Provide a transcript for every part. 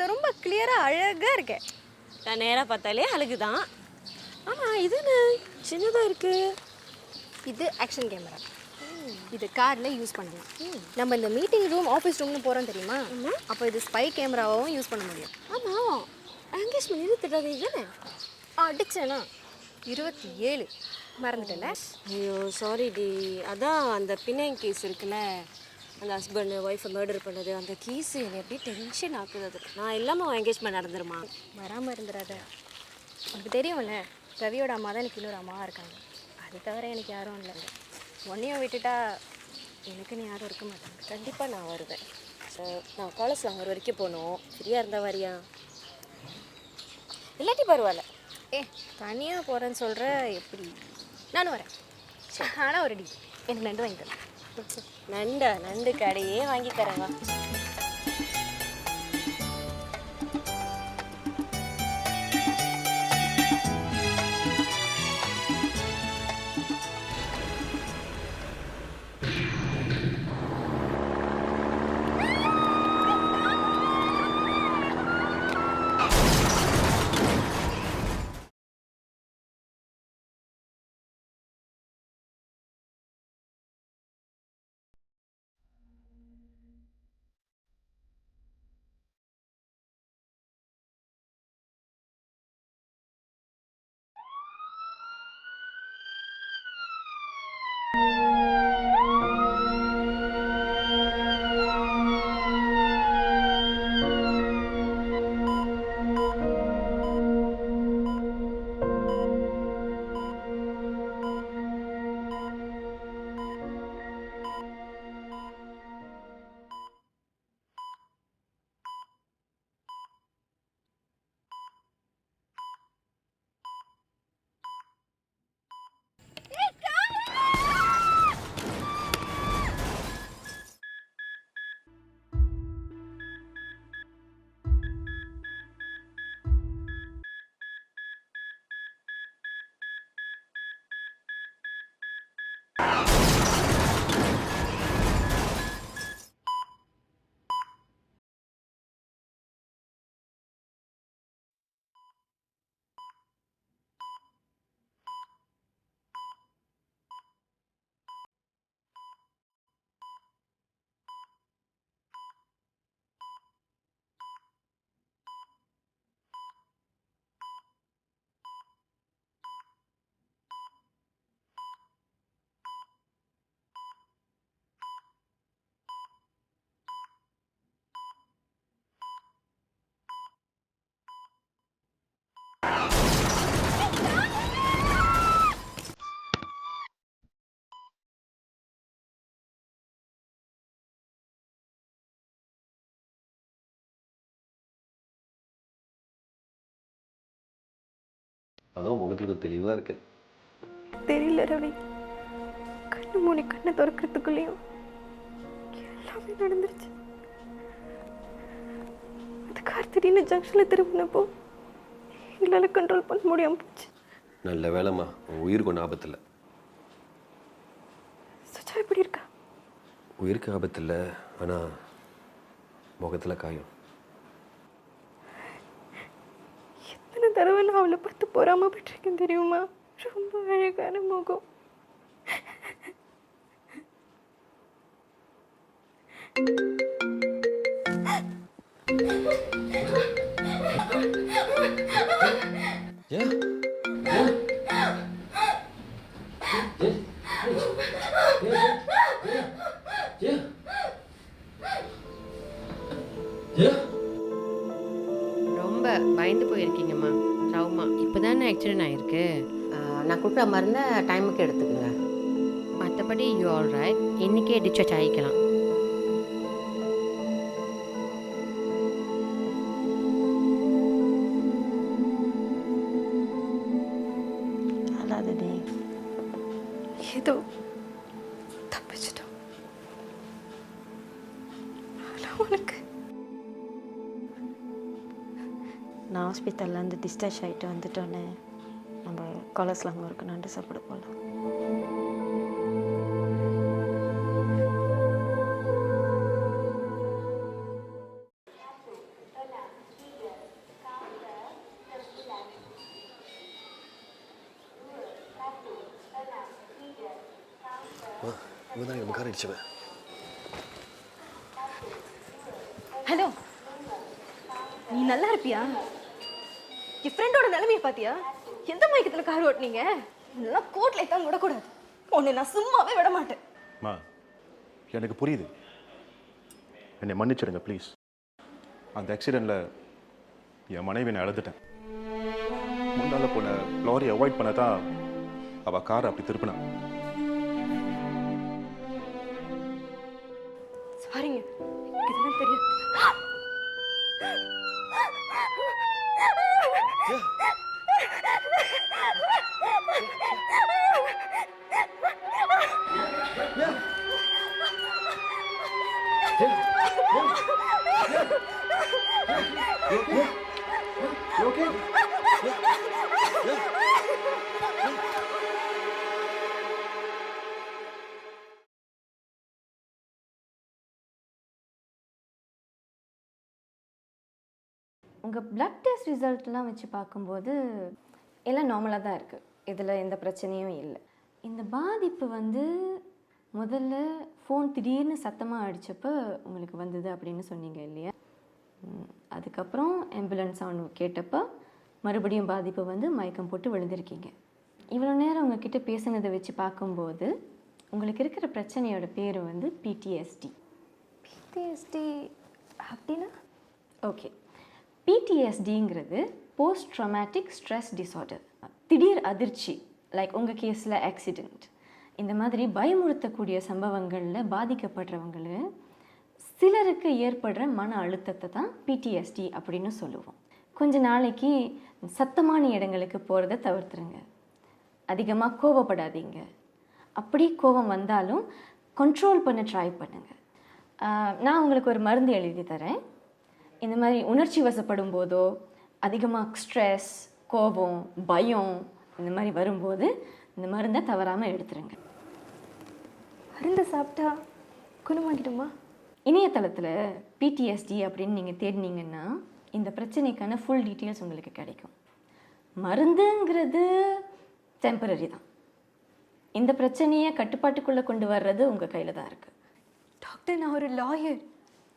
இதில் ரொம்ப கிளியராக அழகாக இருக்கேன். நான் நேராக பார்த்தாலே அழகு தான். ஆனால் இது என்ன சின்னதாக இருக்குது? இது ஆக்ஷன் கேமரா. இது காரில் யூஸ் பண்ணலாம். நம்ம இந்த மீட்டிங் ரூம் ஆஃபீஸ் ரூம்னு போகிறோம் தெரியுமா? அப்போ இது ஸ்பை கேமராவும் யூஸ் பண்ண முடியும். ஆமாம், எங்கேஜ்மெண்ட் இருந்துட்டாங்க இதுதானே? அடிச்சேனா 27 மறந்துட்டேன்ல. ஐயோ சாரி டி. அதான் அந்த பிணையம் கேஸ் இருக்குல்ல, அந்த ஹஸ்பண்ட் ஒய்ஃபை மர்டர் பண்ணது, அந்த கேஸு என்னை எப்படி டென்ஷன் ஆக்குது. அது நான் இல்லாமல் எங்கேஜ்மெண்ட் நடந்துருமா? வராமல் இருந்துடாத. உனக்கு தெரியும்ல, ரவியோட அம்மா தான் எனக்கு இன்னொரு அம்மாவாக இருக்காங்க. அது தவிர எனக்கு யாரும் இல்லை. ஒன்றையும் விட்டுட்டா எனக்குன்னு யாரும் இருக்க மாட்டாங்க. கண்டிப்பாக நான் வருவேன். நான் காலேஜ் வாங்குற வரைக்கும் போகணும். ஃப்ரீயாக இருந்தால் வரியா? இல்லாட்டி பரவாயில்ல. தனியாக போகிறேன்னு சொல்கிற, எப்படி? நானும் வரேன். ஆனால் ஒரு எனக்கு நண்டு வாங்கி தரேன். நண்டு கடையே வாங்கி தரேன். அதுவும் முகத்துக்கு தெளிவாக இருக்கு. தெரியல ரவி, கண்ணு மூடி கண்ணை திறக்கிறதுக்குள்ளேயும் எல்லாமே நடந்துருச்சு. அந்த கார் திடீர்னு ஜங்ஷனில் திரும்பினப்போ எங்களால் கண்ட்ரோல் பண்ண முடியாமல் போச்சு. நல்ல வேலைம்மா, உன் உயிருக்கு ஒன்றும் ஆபத்து இல்லை. சுஜா எப்படி இருக்கா? உயிருக்கு ஆபத்து இல்லை, ஆனால் முகத்தில் காயம். எத்தனை தடவை நான் அவளை பார்த்து பொறாமப்பட்டிருக்கேன் தெரியுமா? ரொம்ப அழகான முகம். ரொம்ப பயந்து போயிருக்கீங்கம்மா. ரவுமா இப்போ தானே ஆக்சிடென்ட் ஆகிருக்கு. நான் கொடுக்குற மருந்தை டைமுக்கு எடுத்துக்கோங்க. மற்றபடி யூ ஆல் ரைட். இன்றைக்கே டிஸ்சார்ஜ் ஆகிக்கலாம். அல்லாதடி ஏதோ தப்பிச்சிட்டோம். உனக்கு நான் ஹாஸ்பிட்டல்லேருந்து டிஸ்சார்ஜ் ஆகிட்டு வந்துட்டோன்னே நம்ம காலேஜில் அங்கே இருக்க நண்டு சாப்பிட போகலாம். இவன் தான் நம்ம கார் அடிச்சவன். ஹலோ, நீ நல்லா இருப்பியா? என் ஃப்ரெண்டோட நிலைமையை பாத்தியா? எந்த மயக்கத்துல கார் ஓட்டுனீங்க? இதெல்லாம் கோர்ட்ல தான் விடக்கூடாது. உன்னை நான் சும்மாவே விட மாட்டேன். மா, எனக்கு புரியுது. என்னை மன்னிச்சிடுங்க ப்ளீஸ். அந்த ஆக்சிடெண்ட்டில் என் மனைவி நான் அழுதுட்டேன். முன்னால் போன லாரி அவாய்ட் பண்ண தான் அவள் காரை அப்படி திருப்பினா. சாரிங்க, எனக்கு இதெல்லாம் தெரியாது. உங்கள் பிளட் டெஸ்ட் ரிசல்ட்லாம் வச்சு பார்க்கும்போது எல்லாம் நார்மலாக தான் இருக்குது. இதில் எந்த பிரச்சனையும் இல்லை. இந்த பாதிப்பு வந்து முதல்ல ஃபோன் திடீர்னு சத்தமாக அடித்தப்போ உங்களுக்கு வந்தது அப்படின்னு சொன்னீங்க இல்லையா? அதுக்கப்புறம் ஆம்புலன்ஸ் சவுண்ட் கேட்டப்போ மறுபடியும் பாதிப்பு வந்து மயக்கம் போட்டு விழுந்திருக்கீங்க. இவ்வளோ நேரம் உங்ககிட்ட பேசுனதை வச்சு பார்க்கும்போது உங்களுக்கு இருக்கிற பிரச்சனையோட பேர் வந்து பிடிஎஸ்டி. பிடிஎஸ்டி அப்படின்னா? ஓகே, பிடிஎஸ்டிங்கிறது போஸ்ட் ட்ராமேட்டிக் ஸ்ட்ரெஸ் டிஸார்டர். திடீர் அதிர்ச்சி, லைக் உங்கள் கேஸில் ஆக்சிடெண்ட், இந்த மாதிரி பயமுறுத்தக்கூடிய சம்பவங்களில் பாதிக்கப்படுறவங்கள சிலருக்கு ஏற்படுற மன அழுத்தத்தை தான் பிடிஎஸ்டி அப்படின்னு சொல்லுவோம். கொஞ்ச நாளைக்கு சத்தமான இடங்களுக்கு போகிறத தவிர்த்துருங்க. அதிகமாக கோவப்படாதீங்க. அப்படி கோபம் வந்தாலும் கண்ட்ரோல் பண்ண ட்ரை பண்ணுங்கள். நான் உங்களுக்கு ஒரு மருந்து எழுதி தரேன். இந்த மாதிரி உணர்ச்சி வசப்படும் போதோ, அதிகமாக ஸ்ட்ரெஸ், கோபம், பயம் இந்த மாதிரி வரும்போது இந்த மருந்தை தவறாமல் எடுத்துருங்க. மருந்து சாப்பிட்டா குணமாகிடுமா? இணையதளத்தில் பிடிஎஸ்டி அப்படின்னு நீங்கள் தேடினீங்கன்னா இந்த பிரச்சனைக்கான ஃபுல் டீட்டெயில்ஸ் உங்களுக்கு கிடைக்கும். மருந்துங்கிறது டெம்பரரி தான். இந்த பிரச்சனையை கட்டுப்பாட்டுக்குள்ளே கொண்டு வர்றது உங்கள் கையில் தான் இருக்குது. டாக்டர், நான் ஒரு லாயர்.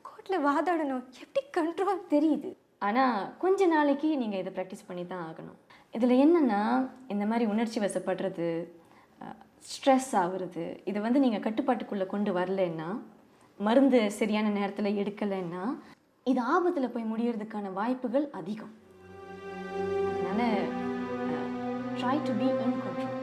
கோர்ட்டில் வாதாடணும். எப்படி கண்ட்ரோல்? தெரியுது, ஆனால் கொஞ்ச நாளைக்கு நீங்கள் இதை ப்ராக்டிஸ் பண்ணி தான் ஆகணும். இதில் என்னென்னா, இந்த மாதிரி உணர்ச்சி வசப்படுறது, ஸ்ட்ரெஸ் ஆகுறது, இதை வந்து நீங்கள் கட்டுப்பாட்டுக்குள்ளே கொண்டு வரலைன்னா, மருந்து சரியான நேரத்தில் எடுக்கலைன்னா இது ஆபத்தில் போய் முடியறதுக்கான வாய்ப்புகள் அதிகம். அதனால் try to be in control.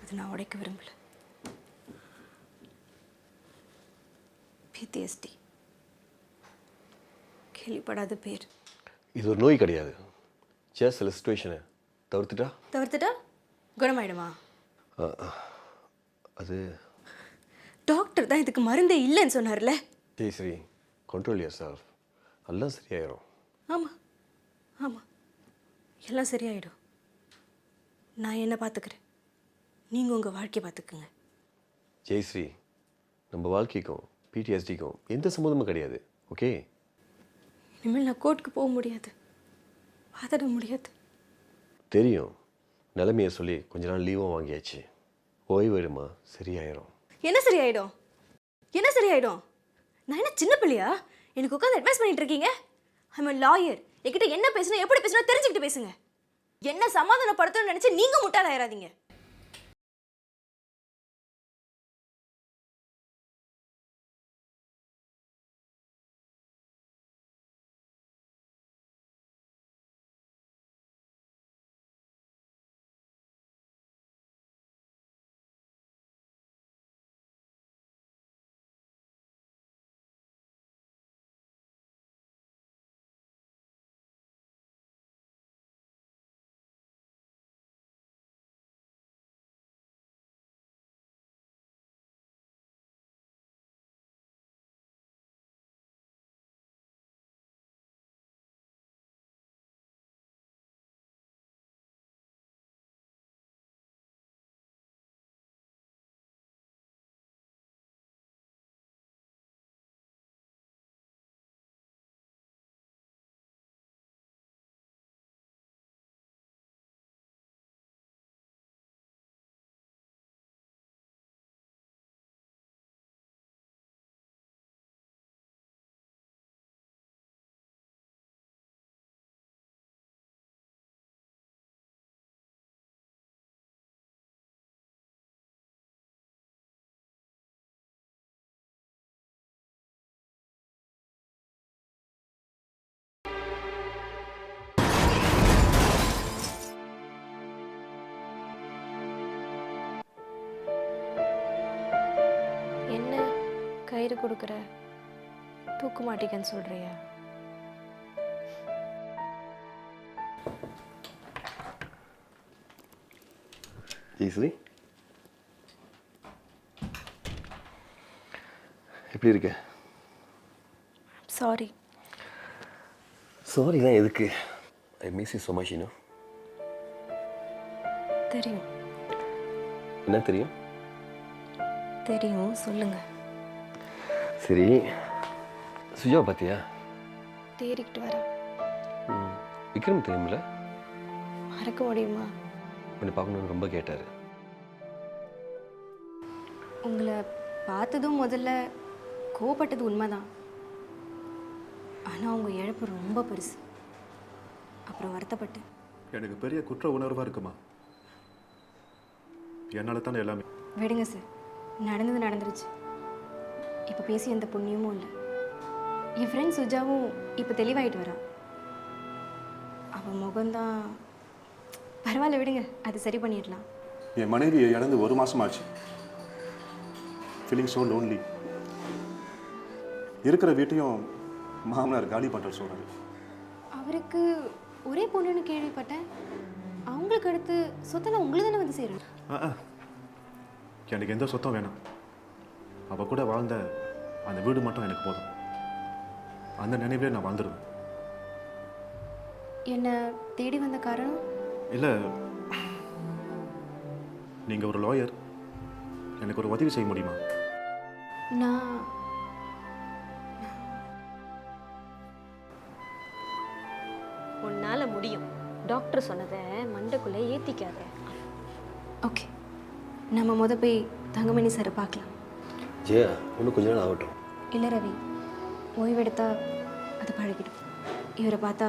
அது நான் உடைக்க விரும்பல. பிடிஎஸ்டி கேள்விப்படாத பேர். இது ஒரு நோய் கிடையாது. சில சுச்சுவேஷனை தவிர்த்துட்டா குணமாயிடுமா? அது டாக்டர் தான் இதுக்கு மருந்தே இல்லைன்னு சொன்னார்ல. Sri, control yourself. எல்லாம் சரியாயிரும். ஆமாம் ஆமாம், எல்லாம் சரியாயிடும். நான் என்ன பார்த்துக்கிறேன், நீங்கள் உங்கள் வாழ்க்கையை பார்த்துக்குங்க. ஜெயஸ்ரீ, நம்ம வாழ்க்கைக்கும் பிடிஎஸ்டிக்கும் எந்த சம்மந்தமும் கிடையாது. ஓகே? இனிமேல் நான் கோர்ட்டுக்கு போக முடியாது, வாதாட முடியாது. தெரியும். நிலைமையை சொல்லி கொஞ்ச நாள் லீவும் வாங்கியாச்சு. ஓய்விடுமா, சரியாயிரும். என்ன சரியாயிடும்? என்ன சரியாயிடும்? நான் என்ன சின்ன பிள்ளையா? எனக்கு உட்காந்து அட்வைஸ் பண்ணிட்டு இருக்கீங்க? I'm a lawyer. என்கிட்ட என்ன பேசணும், எப்படி பேசணும் தெரிஞ்சுக்கிட்டு பேசுங்க. என்ன சமாதானப்படுத்தணும்னு நினைச்சு நீங்க முட்டாளாயிராதீங்க. கயிறு கொடுக்குற தூக்க மாட்டேங்கன்னு சொல்றியா? ஜெயஸ்ரீ, எப்படி இருக்க? சாரி. சாரிலாம் எதுக்கு? I miss you so much. தெரியும் என்ன தெரியும்? தெரியும், சொல்லுங்க. சரி, சுஜா பார்த்தியா? தேடிக்கிட்டு வர. விக்ரம் தெரியுமில்ல? மறக்க முடியுமா? உன்னை பார்க்கணுன்னு ரொம்ப கேட்டார். உங்களை பார்த்ததும் முதல்ல கோவப்பட்டது உண்மைதான். ஆனால் உங்கள் இழப்பு ரொம்ப பெருசு. அப்புறம் வருத்தப்பட்டேன். எனக்கு பெரிய குற்ற உணர்வாக இருக்குமா? என்னால் தானே எல்லாமே. விடுங்க சார், நடந்தது நடந்துருச்சு. இப்போ பேசி எந்த புண்ணியமும் இல்லை. என் ஃப்ரெண்ட் சுஜாவும் இப்போ தெளிவாயிட்டு வரா. அவன் முகம்தான் பரவாயில்ல, விடுங்க, அது சரி பண்ணிடலாம். என் மனைவியை இழந்து 1 மாதமாச்சு. Feeling so lonely. இருக்கிற வீட்டையும் மாமனார் காலி பண்ணுற சொல்கிறாரு. அவருக்கு ஒரே பொண்ணுன்னு கேள்விப்பட்டேன். அவங்களுக்கு அடுத்து சொத்தெல்லாம் உங்களுக்கு தானே வந்து சேரும். எனக்கு எந்த சொத்தம் வேணாம். அவள் கூட வாழ்ந்த அந்த வீடு மட்டும் எனக்கு போதும். அந்த நினைவிலே நான் வாழ்ந்துருவேன். என்ன தேடி வந்த காரணம்? இல்லை, நீங்கள் ஒரு லாயர், எனக்கு ஒரு உதவி செய்ய முடியுமா? நான் உன்னால் முடியும். டாக்டர் சொன்னதை மண்டைக்குள்ளே ஏற்றிக்காத. ஓகே, நம்ம போய் தங்கமணி சாரை பார்க்கலாம். ஜெயா, இன்னும் கொஞ்ச நாள் ஆகட்டும். இல்லை ரவி, ஓய்வெடுத்தா அது பழகிடும். இவரை பார்த்தா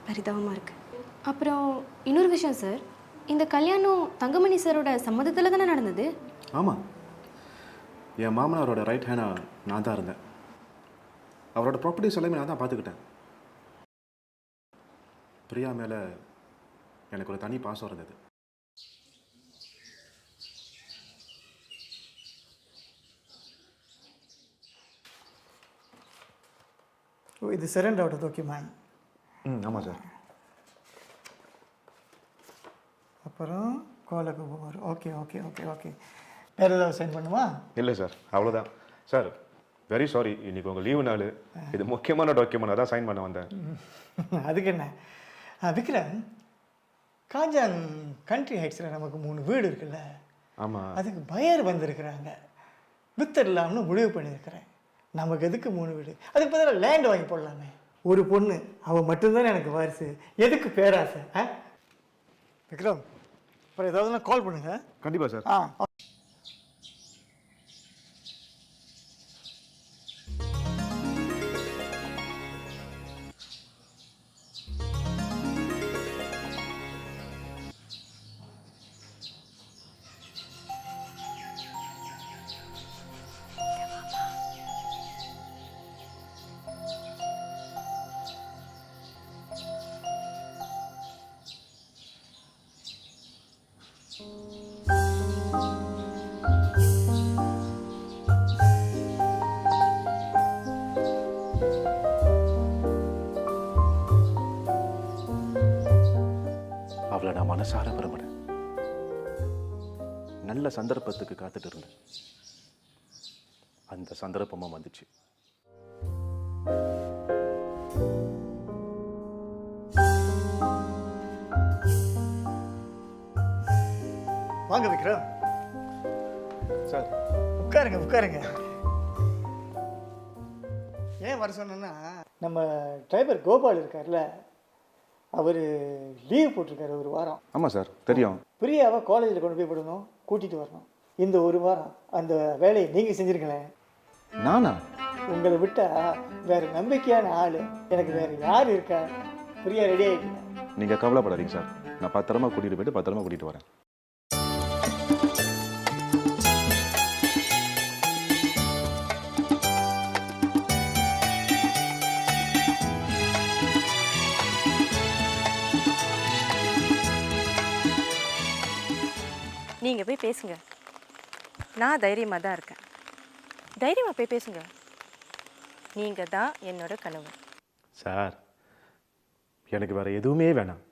பரிதாபமாக இருக்கு. அப்புறம் இன்னொரு விஷயம் சார், இந்த கல்யாணம் தங்கமணி சாரோட சம்மதத்தில் தானே நடந்தது? ஆமாம், என் மாமனாரோட ரைட் ஹேண்டாக நான் தான் இருந்தேன். அவரோட ப்ராப்பர்ட்டிஸ் எல்லாமே நான் தான் பார்த்துக்கிட்டேன். பிரியா மேலே எனக்கு ஒரு தனி பாசம் இருந்தது. இது சரண்டரோட டாக்குமெண்ட். ஆமாம் சார். அப்புறம் கோலக்கு போவார். Okay okay okay okay. வேறு ஏதாவது சைன் பண்ணுமா? இல்லை சார், அவ்வளோதான் சார். வெரி சாரி, இன்றைக்கி உங்கள் லீவு நாள். இது முக்கியமான டாக்குமெண்ட், அதான் சைன் பண்ண வந்தேன். அதுக்கு என்ன விக்ரம், காஞ்சான் கண்ட்ரி ஹைட்ஸில் நமக்கு 3 வீடு இருக்குல்ல? ஆமாம். அதுக்கு பயர் வந்திருக்கிறாங்க. வித்தரலாம்னு முடிவு பண்ணியிருக்கிறேன். நமக்கு எதுக்கு 3 வீடு? அதுக்கு பதிலாக லேண்ட் வாங்கி போடலாமே. ஒரு பொண்ணு, அவள் மட்டும்தானே எனக்கு வாரிசு. எதுக்கு பேராசை? விக்ரம், அப்புறம் ஏதாவதுனா கால் பண்ணுங்க. கண்டிப்பாக சார். அவளை நான் மனசார விரும்பினேன். நல்ல சந்தர்ப்பத்துக்கு காத்துட்டு இருந்தேன். அந்த சந்தர்ப்பமும் வந்துச்சு. வாங்க விக்ரம் சார். உட்காருங்க உட்காருங்க. ஏன் வர சொன்னேன்னா, நம்ம டிரைவர் கோபால் இருக்கார்ல, அவர் லீவ் போட்டிருக்காரு 1 வாரம். ஆமாம் சார், தெரியும். பிரியாவை காலேஜில் கொண்டு போய் விடணும், கூட்டிகிட்டு வரணும். இந்த 1 வாரம் அந்த வேலையை நீங்கள் செஞ்சுருங்களேன். நானா? உங்களை விட்டால் வேறு நம்பிக்கையான ஆள் எனக்கு வேறு யார் இருக்கா? பிரியா ரெடி ஆகிட்டீங்க. நீங்கள் கவலைப்படாதீங்க சார். நான் பத்திரமா கூட்டிகிட்டு போயிட்டு பத்திரமா கூட்டிகிட்டு வரேன். நீங்கள் போய் பேசுங்க, நான் தைரியமாக தான் இருக்கேன். தைரியமாக போய் பேசுங்க. நீங்கள் தான் என்னோட கணவர். சார், எனக்கு வேறு எதுவுமே வேணாம்.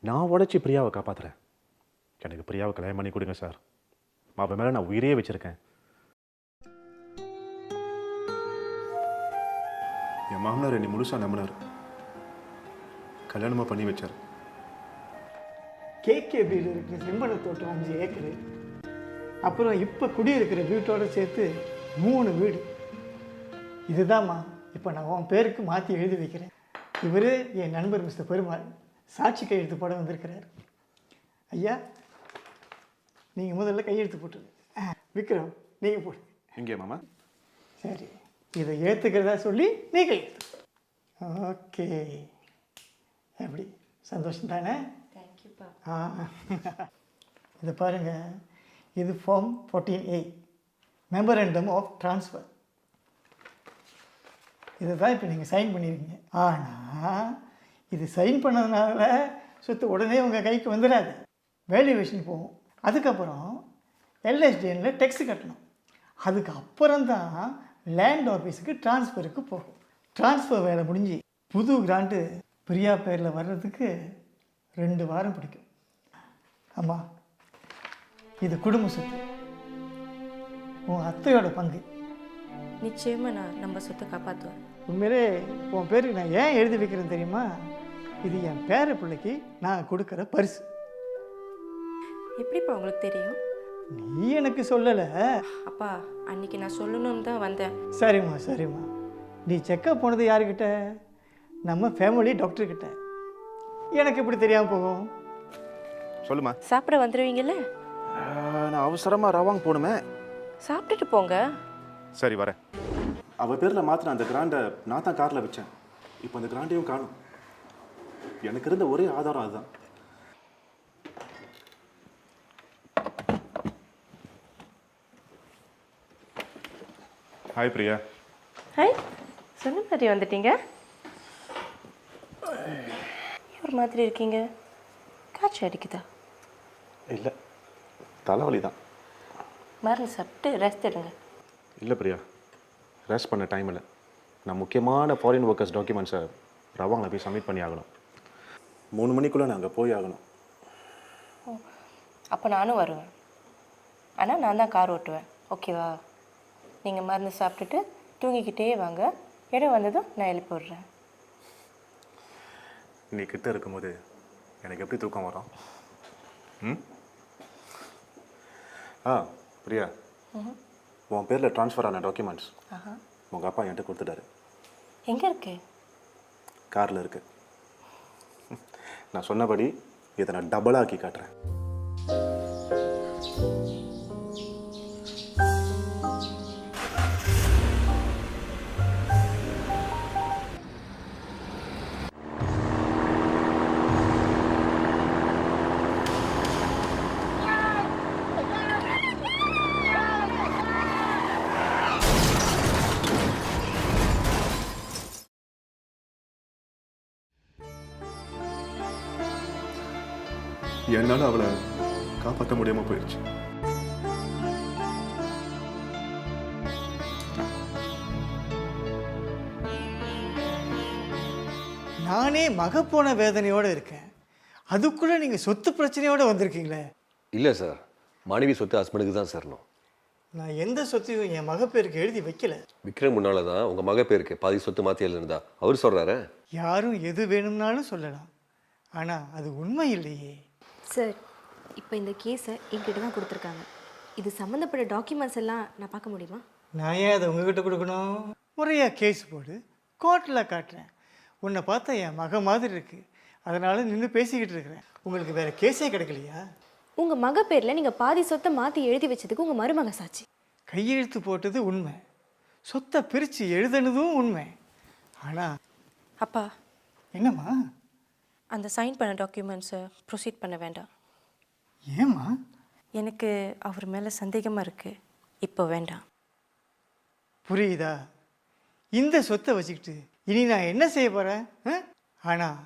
நான் உடச்சி பிரியாவை காப்பாற்றுறேன். எனக்கு பிரியாவை கல்யாணம் பண்ணி கொடுங்க சார். அவன் மேலே நான் உயிரே வச்சுருக்கேன். என் மாமனார் என்னை முழுசாக நம்பினார். கல்யாணமாக பண்ணி வச்சார். கேகேபியில் இருக்கிற செம்பனை தோட்டம் 5 ஏக்கரு, அப்புறம் இப்போ குடியிருக்கிற வீட்டோடு சேர்த்து 3 வீடு. இதுதாம்மா இப்போ நான் உன் பேருக்கு மாற்றி எழுதி வைக்கிறேன். இவர் என் நண்பர் மிஸ்டர் பெருமாள் சாட்சி கையெழுத்து போட வந்திருக்கிறார். ஐயா, நீங்கள் முதல்ல கையெழுத்து போட்டுருங்க. விக்ரம், நீங்கள் போடுங்க. இங்கே மாமா. சரி, இதை ஏற்றுக்கிறதா சொல்லி நீ கையெழுத்து. ஓகே, எப்படி சந்தோஷம் தானே? இதை பாருங்கள், இது form 14A, memorandum of transfer. இதை தான் இப்போ நீங்கள் சைன் பண்ணியிருக்கீங்க. ஆனால் இது சைன் பண்ணதுனால சொத்து உடனே உங்கள் கைக்கு வந்துடாது. வேல்யூவேஷன் போகும். அதுக்கப்புறம் எல்எஸ்டிஎனில் டெக்ஸ் கட்டணும். அதுக்கு அப்புறம்தான் லேண்ட் ஆஃபீஸுக்கு ட்ரான்ஸ்ஃபருக்கு போகும். ட்ரான்ஸ்ஃபர் வேலை முடிஞ்சு புது கிராண்டு பிரியா பேரில் வர்றதுக்கு 2 வாரம் பிடிக்கும். ஆமாம், இது குடும்ப சொத்து, உன் அத்தையோட பங்கு. நிச்சயமாக நான் நம்ம சொத்தை காப்பாற்றுவேன். உண்மையிலே உன் பேருக்கு நான் ஏன் எழுதி வைக்கிறேன்னு தெரியுமா? இது என் பேர பிள்ளைக்கு நான் கொடுக்குற பரிசு. எப்படிப்பா உங்களுக்கு தெரியும்? நீ எனக்கு சொல்லலை. அப்பா, அன்னைக்கு நான் சொல்லணும்னு தான் வந்தேன். சரிம்மா சரிம்மா, நீ செக்கப் போனது யாருக்கிட்ட? நம்ம ஃபேமிலி டாக்டர்கிட்ட. எனக்கு எப்படி தெரியாமல் போகும்? சொல்லுமா. சாப்பிட வந்துடுவீங்கல்ல? நான் அவசரமாக ரவாங் போகணுமே. சாப்பிட்டுட்டு போங்க. சரி, வரேன். அவள் பேரில் மாத்திர அந்த கிராண்டை நான் தான் காரில் வச்சேன். இப்போ அந்த கிராண்டையும் காணும். எனக்கு இருந்த ஒரே ஆதாரம் அதுதான். ஹாய் பிரியா. ஹாய், சொன்ன மாதிரி வந்துட்டீங்க. ஒரு மாதிரி இருக்கீங்க. காய்ச்சி அடிக்குதா? இல்லை, தலைவலி தான். மருந்து சாப்பிட்டு ரெஸ்ட் எடுங்க. இல்லை பிரியா, ரெஸ்ட் பண்ண டைம் இல்லை. நான் முக்கியமான ஃபாரின் ஒர்க்கர்ஸ் டாக்குமெண்ட்ஸை ரவாங்கில் போய் சப்மிட் பண்ணி ஆகணும். 3 மணிக்குள்ளே நான் அங்கே போய் ஆகணும். அப்போ நானும் வருவேன். ஆனால் நான் தான் கார் ஓட்டுவேன். ஓகேவா? நீங்கள் மருந்து சாப்பிட்டுட்டு தூங்கிக்கிட்டே வாங்க. இடம் வந்ததும் நான் எழுப்பி விட்றேன். நீ கிட்ட இருக்கும்போது எனக்கு எப்படி தூக்கம் வரும்? பிரியா, உன் பேரில் ட்ரான்ஸ்ஃபர் ஆன டாக்குமெண்ட்ஸ் உங்கள் அப்பா என்கிட்ட கொடுத்துட்டாரு. எங்கே இருக்கு? காரில் இருக்கு. நான் சொன்னபடி இதை நான் டபுளாக்கி காட்டுறேன். என்னால் அவளை காப்பாற்ற முடியாமல் போயிடுச்சு. நானே மகப்போன வேதனையோடு இருக்கேன். அதுக்குள்ளே நீங்கள் சொத்து பிரச்சனையோடு வந்திருக்கீங்களே. இல்லை சார், மனைவி சொத்து ஹஸ்பண்டுக்கு தான் சேரணும். நான் எந்த சொத்தையும் என் மக பேருக்கு எழுதி வைக்கல. விக்ரம் முன்னால தான் உங்கள் மக பேருக்கு பாதி சொத்து மாற்றி எழுதுனதா அவர் சொல்கிறாரு. யாரும் எது வேணும்னாலும் சொல்லலாம், ஆனால் அது உண்மை இல்லையே. சார், இப்போ இந்த கேஸை என்கிட்ட தான் கொடுத்துருக்காங்க. இது சம்மந்தப்பட்ட டாக்குமெண்ட்ஸ் எல்லாம் நான் பார்க்க முடியுமா? நான் ஏன் அதை உங்ககிட்ட கொடுக்கணும்? முறையாக கேஸ் போடு, கோர்ட்டில் காட்டுறேன். உன்னை பார்த்தா என் மக மாதிரி இருக்கு, அதனால நின்று பேசிக்கிட்டு இருக்கிறேன். உங்களுக்கு வேற கேஸே கிடைக்கலையா? உங்கள் மக பேரில் நீங்கள் பாதி சொத்தை மாற்றி எழுதி வச்சதுக்கு உங்கள் மருமக சாட்சி. கையெழுத்து போட்டது உண்மை, சொத்தை பிரித்து எழுதுனதும் உண்மை. ஆனால் அப்பா, என்னம்மா? அந்த சைன் பண்ண டாக்குமெண்ட்ஸை ப்ரொசீட் பண்ண வேண்டாம். ஏம்மா? எனக்கு அவர் மேலே சந்தேகமாக இருக்குது. இப்போ வேண்டாம். புரியுதா? இந்த சொத்தை வச்சுக்கிட்டு இனி நான் என்ன செய்ய போகிறேன்? ஆனால்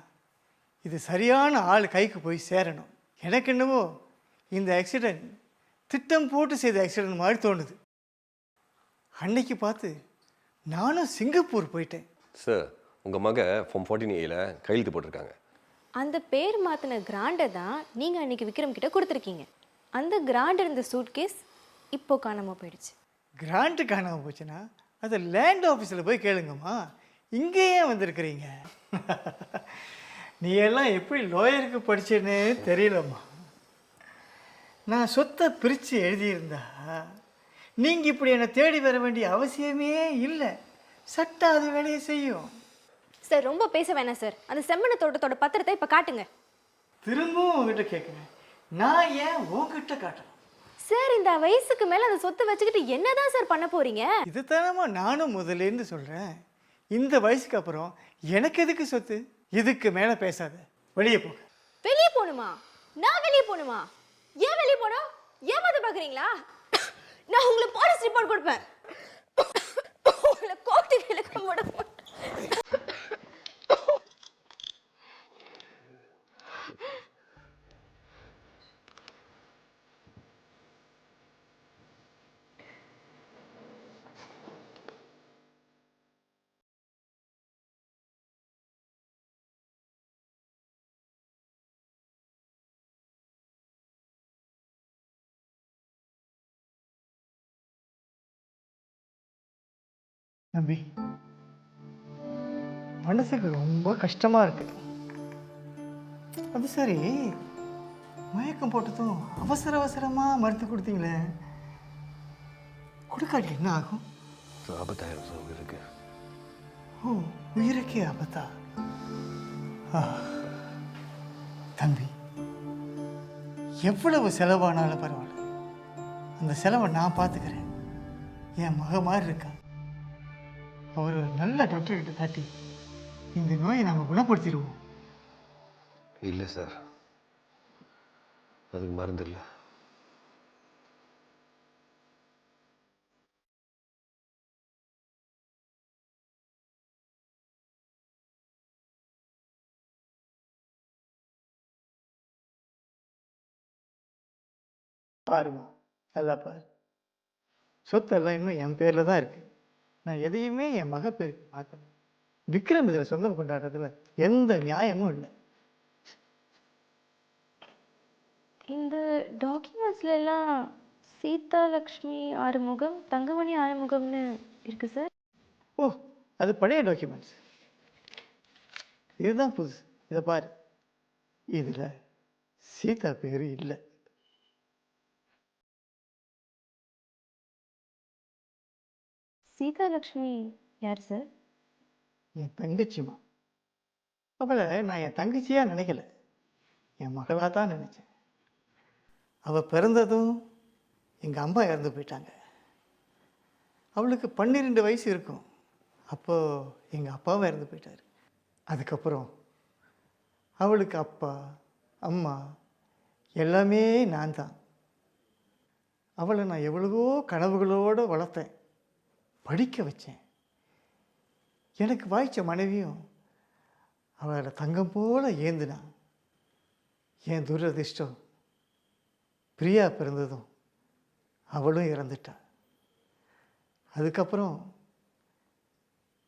இது சரியான ஆள் கைக்கு போய் சேரணும். எனக்கு என்னவோ இந்த ஆக்சிடெண்ட் திட்டம் போட்டு செய்த ஆக்சிடெண்ட் மாதிரி தோணுது. அன்னைக்கு பார்த்து நானும் சிங்கப்பூர் போயிட்டேன். சார் உங்கள் மக ஃபார்ம் 14A கையெழுத்து போட்டிருக்காங்க. அந்த பேர் மாற்றின கிராண்டை தான் நீங்கள் அன்றைக்கி விக்ரம் கிட்ட கொடுத்துருக்கீங்க. அந்த கிராண்ட் இருந்த சூட்கேஸ் இப்போ காணாமல் போயிடுச்சு. கிராண்ட்டு காணாமல் போச்சுன்னா அதை லேண்ட் ஆஃபீஸில் போய் கேளுங்கம்மா. இங்கேயே வந்திருக்கிறீங்க. நீ எல்லாம் எப்படி லாயருக்கு படிச்சேன்னு தெரியலம்மா. நான் சொத்தை பிரித்து எழுதியிருந்தா நீங்கள் இப்படி என்னை தேடி வர வேண்டிய அவசியமே இல்லை. சட்டம் அது வேலையை செய்யும். சார் ரொம்ப பேச வேணாம் சார். அந்த செம்மண்ண தோட்டத்தோட பத்திரத்தை இப்போ காட்டுங்க. திரும்பவும் உங்ககிட்ட கேட்குறேன், நான் ஏன் உங்ககிட்ட காட்டணும்? சார் இந்த வயசுக்கு மேலே அந்த சொத்தை வச்சுக்கிட்டு என்னதான் சார் பண்ண போறீங்க? இதுதானம்மா நானும் முதலேருந்து சொல்கிறேன். இந்த வயசுக்கு அப்புறம் எனக்கு எதுக்கு சொத்து? இதுக்கு மேலே பேசாத, வெளியே போ. வெளியே போகணுமா? நான் வெளியே போகணுமா? ஏன் வெளியே போகணும்? ஏமாத்த பார்க்குறீங்களா? நான் உங்களுக்கு போலீஸ் ரிப்போர்ட் கொடுப்பேன். உங்களை கோர்ட்டுக்கு இழுக்க முடியும். தம்பி, மனசுக்கு ரொம்ப கஷ்டமாக இருக்கு. அது சரி, மயக்கம் போட்டதும் அவசர அவசரமாக மறுத்து கொடுத்தீங்களே, கொடுக்காட்டி என்ன ஆகும்? ஆபத்தாயிரம் சார் இருக்கு. ஓ, உயிருக்கே ஆபத்தா? ஆ, தம்பி, எவ்வளவு செலவானாலும் பரவாயில்ல, அந்த செலவை நான் பார்த்துக்கிறேன். என் மக மாதிரி இருக்கா. அவர் ஒரு நல்ல டாக்டர்கிட்ட காட்டி இந்த நோயை நம்ம குணப்படுத்திடுவோம். இல்லை சார், அதுக்கு மருந்து இல்லை. பாருங்க, நல்லா பாரு, சொத்தெல்லாம் இன்னும் என் பேரில் தான் இருக்கு. நான் எதையுமே என் மக பேருக்கு மாற்றேன். விக்ரம் இதில் சொந்தம் கொண்டாடுறதுல எந்த நியாயமும் இல்லை. இந்த டாக்குமெண்ட்ஸ்ல எல்லாம் சீதா லக்ஷ்மி ஆறுமுகம், தங்கமணி ஆறுமுகம்னு இருக்கு சார். ஓ, அது பழைய டாக்குமெண்ட்ஸ். இதுதான் புதுசு. இதை பாரு, இதில் சீதா பேர் இல்லை. சீதா லக்ஷ்மி யார் சார்? என் தங்கச்சிமா. அவளை நான் என் தங்கச்சியாக நினைக்கல, என் மகளாக தான் நினச்சேன். அவள் பிறந்ததும் எங்கள் அம்மா இறந்து போயிட்டாங்க. அவளுக்கு 12 வயசு இருக்கும். அப்போது எங்கள் அப்பாவும் இறந்து போயிட்டார். அதுக்கப்புறம் அவளுக்கு அப்பா அம்மா எல்லாமே நான் தான். அவளை நான் எவ்வளவோ கனவுகளோடு வளர்த்தேன், படிக்க வச்சேன். எனக்கு வாய்ச்ச மனைவியும் அவளை தங்கம் போல ஏந்தினான். என் துரதிர்ஷ்டம், பிரியா பிறந்ததும் அவளும் இறந்துட்டா. அதுக்கப்புறம்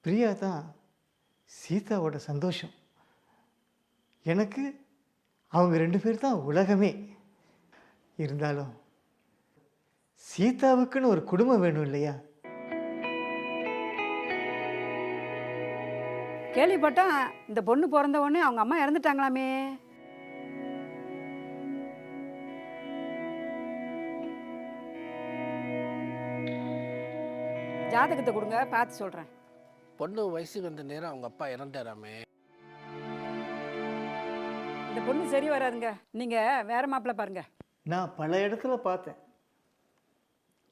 பிரியா தான் சீதாவோட சந்தோஷம். எனக்கு அவங்க 2 பேர் தான் உலகமே. இருந்தாலும் சீதாவுக்குன்னு ஒரு குடும்பம் வேணும் இல்லையா? கேள்விப்பட்டேன் இந்த பொண்ணு பிறந்த உடனே அவங்க அம்மா இறந்துட்டாங்களாமே. ஜாதகத்தை கொடுங்க, பார்த்து சொல்கிறேன். பொண்ணு வயசுக்கு வந்த நேரம் அவங்க அப்பா இறந்துட்டாராமே. இந்த பொண்ணு சரி வராதுங்க, நீங்கள் வேற மாப்பிள்ளை பாருங்க. நான் பல இடத்துல பார்த்தேன்,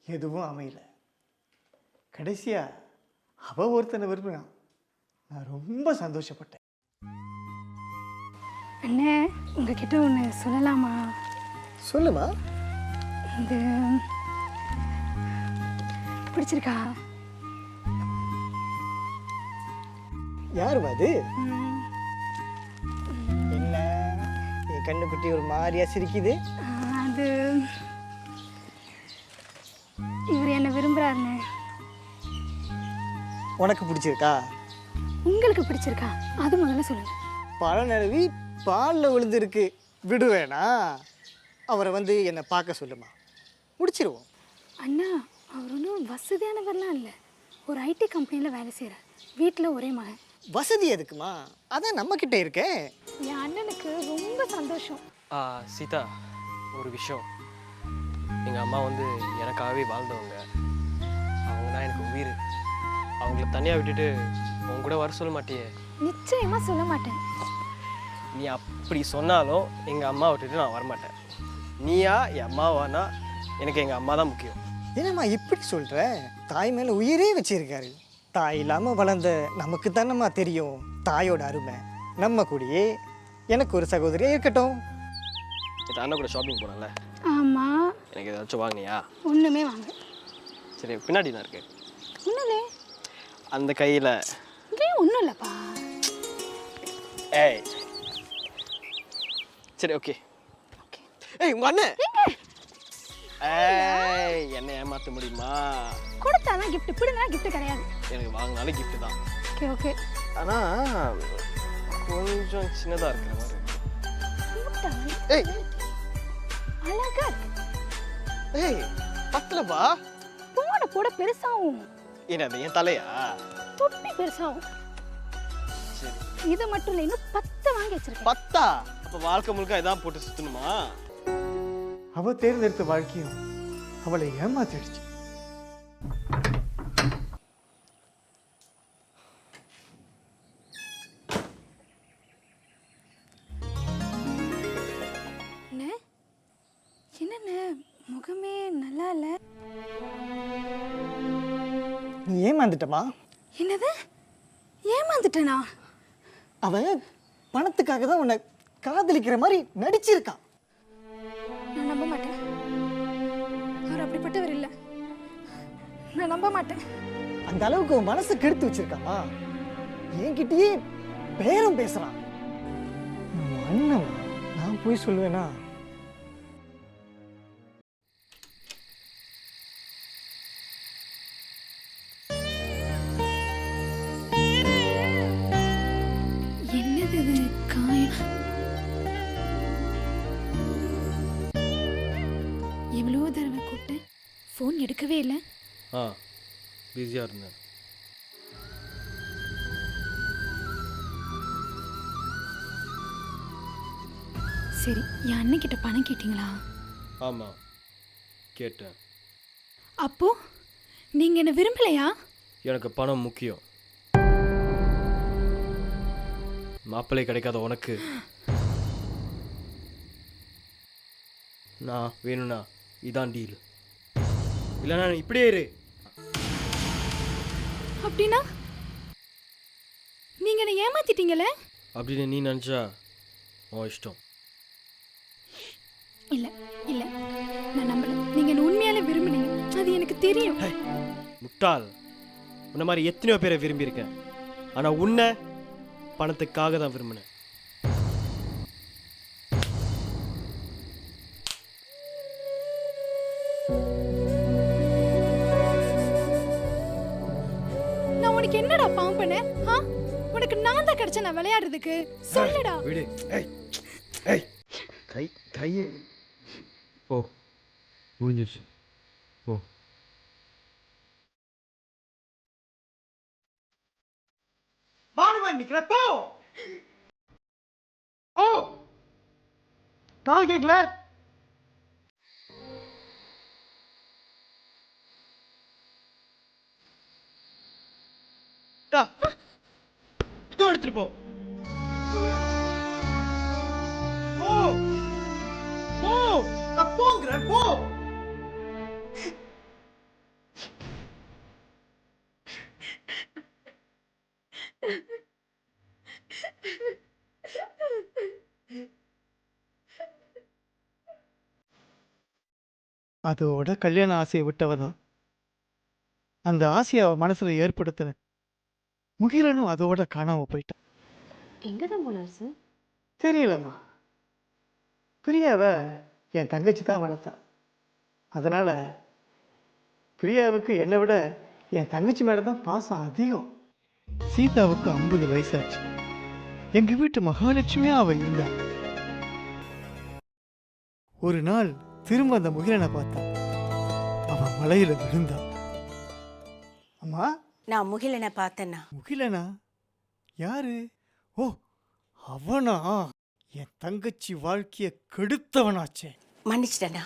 எதுவும் அமையல. கடைசியாக அவள் ஒருத்தனை விரும்பினான். நான் ரொம்ப சந்தோஷப்பட்டேன். அண்ணே, உங்ககிட்ட ஒன்று சொல்லலாமா? சொல்லுமா. இது பிடிச்சிருக்கா? யாருமா அது? என்ன என் கண்ணுக்குட்டி ஒரு மாதிரியா சிரிக்குது? அது இவர் என்னை விரும்புகிறாருண்ணே. உனக்கு பிடிச்சிருக்கா? உங்களுக்கு பிடிச்சிருக்கா அது முதல்ல சொல்லுங்க. பழம் நிலவி பாலில் விழுந்துருக்கு, விடுவேனா? அவரை வந்து என்னை பார்க்க சொல்லுமா, முடிச்சிருவோம். அண்ணா அவர் ஒன்றும் வசதியானவர்லாம் இல்லை. ஒரு ஐடி கம்பெனியில் வேலை செய்கிறார். வீட்டில் ஒரே மகன். வசதி எதுக்குமா? அதான் நம்மக்கிட்ட இருக்கே. என் அண்ணனுக்கு ரொம்ப சந்தோஷம். சீதா, ஒரு விஷயம். எங்கள் அம்மா வந்து எனக்காகவே வாழ்ந்தவங்க. அவங்க தான் எனக்கு உயிர். அவங்கள தனியாக விட்டுட்டு உங்க கூட வர சொல்ல மாட்டியே? நிச்சயமாக சொல்ல மாட்டேன். நீ அப்படி சொன்னாலும் எங்கள் அம்மா விட்டுட்டு நான் வரமாட்டேன். நீயா என் அம்மாவானா எனக்கு எங்கள் அம்மா தான் முக்கியம். என்னம்மா இப்படி சொல்கிற? தாய் மேலே உயிரே வச்சிருக்காரு. தாய் இல்லாமல் வளர்ந்த நமக்கு தானம்மா தெரியும் தாயோட அருமை. நம்ம கூடயே எனக்கு ஒரு சகோதரியாக இருக்கட்டும். இது அண்ணன் கூட ஷாப்பிங் போனல, ஆமாம். எனக்கு ஏதாச்சும் வாங்கினியா? ஒன்றுமே வாங்க. சரி, பின்னாடி நான் இருக்கு ஒன்றும் அந்த கையில். இங்கே ஒன்றும் இல்லைப்பா. ஏய் சரி, ஓகே. ஏய் உங்க அண்ணன் ஏய் என்ன ஏமாற்ற முடியுமா? கொடுத்தாதான் கிஃப்ட், பிடுங்க கிஃப்ட் கிடையாது. எனக்கு வாங்கினாலும் கிஃப்ட் தான். Okay okay. ஆனால் கொஞ்சம் சின்னதாக இருக்கிற மாதிரி. ஏய் அழகா இருக்கு. ஏய் பத்தலப்பா. போட போட பெருசாகும். என்னது என் தலையா? தொப்பி பெருசாகும். சரி, இது மட்டும் இல்லை, இன்னும் 10 வாங்கி வச்சிருக்கேன். 10? அப்போ வாழ்க்கை முழுக்க இதான் போட்டு சுற்றணுமா? அவள் தேர்ந்தெடுத்த வாழ்க்கையும் அவளை ஏமாத்திடுச்சு. என்னண்ணே முகமே நல்லா இல்லை. நீ ஏமாந்துட்டமா? என்னது ஏமாந்துட்டேனா? அவன் பணத்துக்காக தான் உன்னை காதலிக்கிற மாதிரி நடிச்சிருக்கான். நான் நம்ப மாட்டேன். அவர் அப்படிப்பட்டவர் இல்லை. நான் நம்ப மாட்டேன். அந்த அளவுக்கு உன் மனசை கெடுத்து வச்சிருக்காமா? என்கிட்டயே பேரம் பேசுறான். உன் அண்ணன் நான் போய் சொல்லுவேனா? என்னது இது காயம்? எவ்வளோ தடவை கூப்பிட்டேன், ஃபோன் எடுக்கவே இல்லை. பிஸியாக இருந்தேன். சரி, என் அண்ணன்கிட்ட பணம் கேட்டிங்களா? ஆமாம் கேட்டேன். அப்போ நீங்க என்ன விரும்பலையா? எனக்கு பணம் முக்கியம். மாப்பிள்ளை கிடைக்காத உனக்கு நான் வேணும்னா இதான் டீல். இல்லைன்னா இப்படியே இரு. அப்படின்னா நீங்க என்ன ஏமாத்திட்டீங்களே? அப்படின்னு நீ நினச்சா உன் இஷ்டம். இல்ல இல்ல, நான் நம்பல. நீங்க என்ன உண்மையாலே விரும்புனீங்க, அது எனக்கு தெரியும். முட்டாள், உன்ன மாதிரி எத்தனையோ பேரை விரும்பியிருக்கேன். ஆனால் உன்னை பணத்துக்காக தான் விரும்பினேன். நான் உனக்கு என்னடா பாவம் பண்ணேன்? உனக்கு நான் தான் கிடைச்ச நான் விளையாடுறதுக்கு? சொல்லுடா. விடு. ஏய் ஏய் கை போ, முடிஞ்சிருச்சு போ. பானுவன் நிக்கிறப்போ ஓ கால் கேட்கல. எடுத்துட்டு போ. போங்கிற போ. அதோட கல்யாண ஆசையை விட்டவதான். அந்த ஆசையை அவ மனசுல ஏற்படுத்தின முகிலனும் அதோட காணாம போயிட்டான். எங்கே தான் போனார் சார்? தெரியலம்மா. பிரியாவை என் தங்கச்சி தான் வளர்த்தான். அதனால் பிரியாவுக்கு என்னை விட என் தங்கச்சி மேலே தான் பாசம் அதிகம். சீதாவுக்கு 50 வயசாச்சு. எங்கள் வீட்டு மகாலட்சுமியாக அவள் இருந்தா. ஒரு நாள் திரும்ப அந்த முகிலனை பார்த்தா. அவன் மலையில் விழுந்தா. அம்மா, நான் முகிலனை பார்த்தேன்னா. முகிலனா? யாரு? ஓ, அவனா? என் தங்கச்சி வாழ்க்கையை கெடுத்தவனாச்சே. மன்னிச்சிட்டேண்ணா,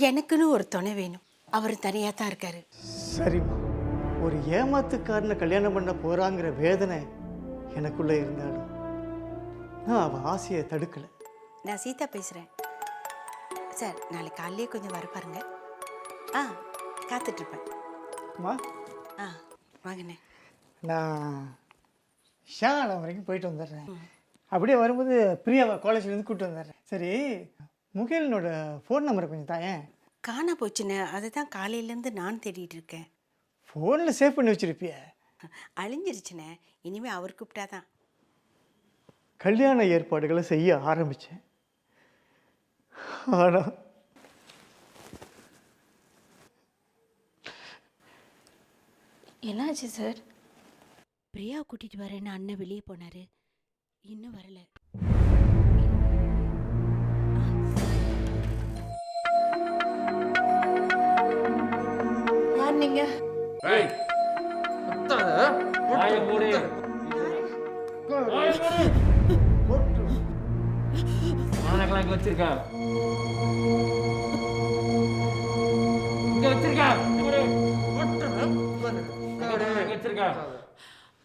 எனக்குன்னு ஒரு துணை வேணும். அவர் தனியாக தான் இருக்காரு. சரிம்மா, ஒரு ஏமாத்துக்காரனை கல்யாணம் பண்ண போறாங்கிற வேதனை எனக்குள்ளே இருந்தாலும் நான் அவன் ஆசையை தடுக்கலை. நான் சீதா பேசுகிறேன் சார். நாளைக்கு காலையிலே கொஞ்சம் வர பாருங்க. காத்துட்ருப்பேன். அம்மா, வாங்கண்ணே. நான் ஷாலம் வரைக்கும் போயிட்டு வந்துடுறேன். அப்படியே வரும்போது பிரியாவை காலேஜ்லேருந்து கூப்பிட்டு வந்துடுறேன். சரி, முகிலனோட ஃபோன் நம்பரை கொஞ்சம் தாயேன். காணா போச்சுண்ணே, அதை தான் காலையிலேருந்து நான் தேடிட்டு இருக்கேன். ஃபோனில் சேவ் பண்ணி வச்சிருப்பிய? அழிஞ்சிருச்சுண்ணே, இனிமேல் அவர் கூப்பிட்டாதான். கல்யாண ஏற்பாடுகளை செய்ய ஆரம்பித்தேன். ஆனால் என்னாச்சு சார்? பிரியாவை கூட்டிகிட்டு வரேன்னு அண்ணன் வெளியே போனார், இன்னும் வரல. யார் நீங்க?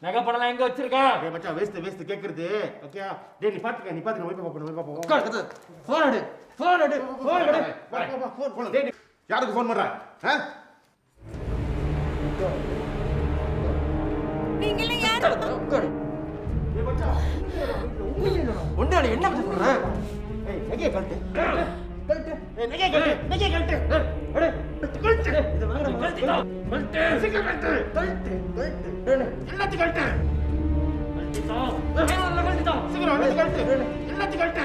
நகை பணம் எங்க வச்சிருக்கா? மச்சான் வேஸ்ட் கேக்குறது. ஓகே டேய், நீ பாத்துக்க போய் பாப்போம். போன் எடு, போன் எடு, போன் எடு. போன் டேய், யாருக்கு ஃபோன் பண்ற? நீங்களே யார்? டேய் மச்சான், ஒண்ணே என்ன பண்ற? ஏய் நகைய கழட்டு. ஏய் நகைய கழட்டு. அட கழட்டு. இத வாங்கடா. கழட்டு. சீக்கிரம் கழட்டு. எல்லாத்தையும் கழட்டு. சீக்கிரம் கழட்டு. எல்லாத்தையும் கழட்டு.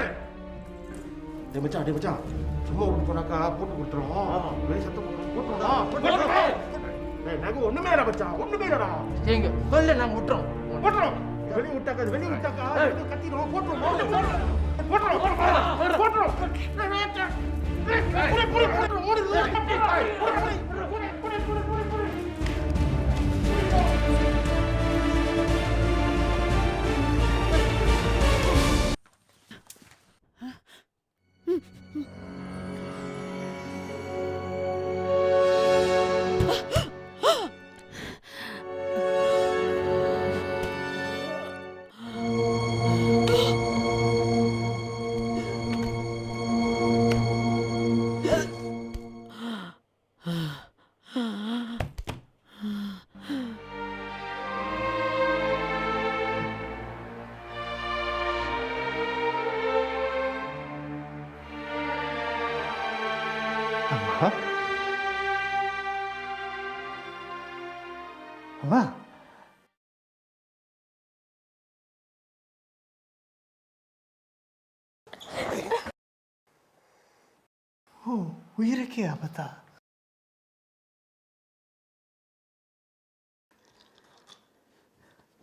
டேய் மச்சான், சும்மா விட்டு போனாக்கா போட்டு கொடுத்துறோம். வெளிய சத்தம் போட்டுறோம். ஏய் நகை ஒண்ணுமே இல்ல மச்சான், ஒண்ணுமே இல்லடா. எங்க சொல்ல நான் முட்றோம். வெளிய விட்டாக்கா கத்திரும். போட்டுறோம். அம்மா, ஓ, உயிருக்கே ஆபத்தா?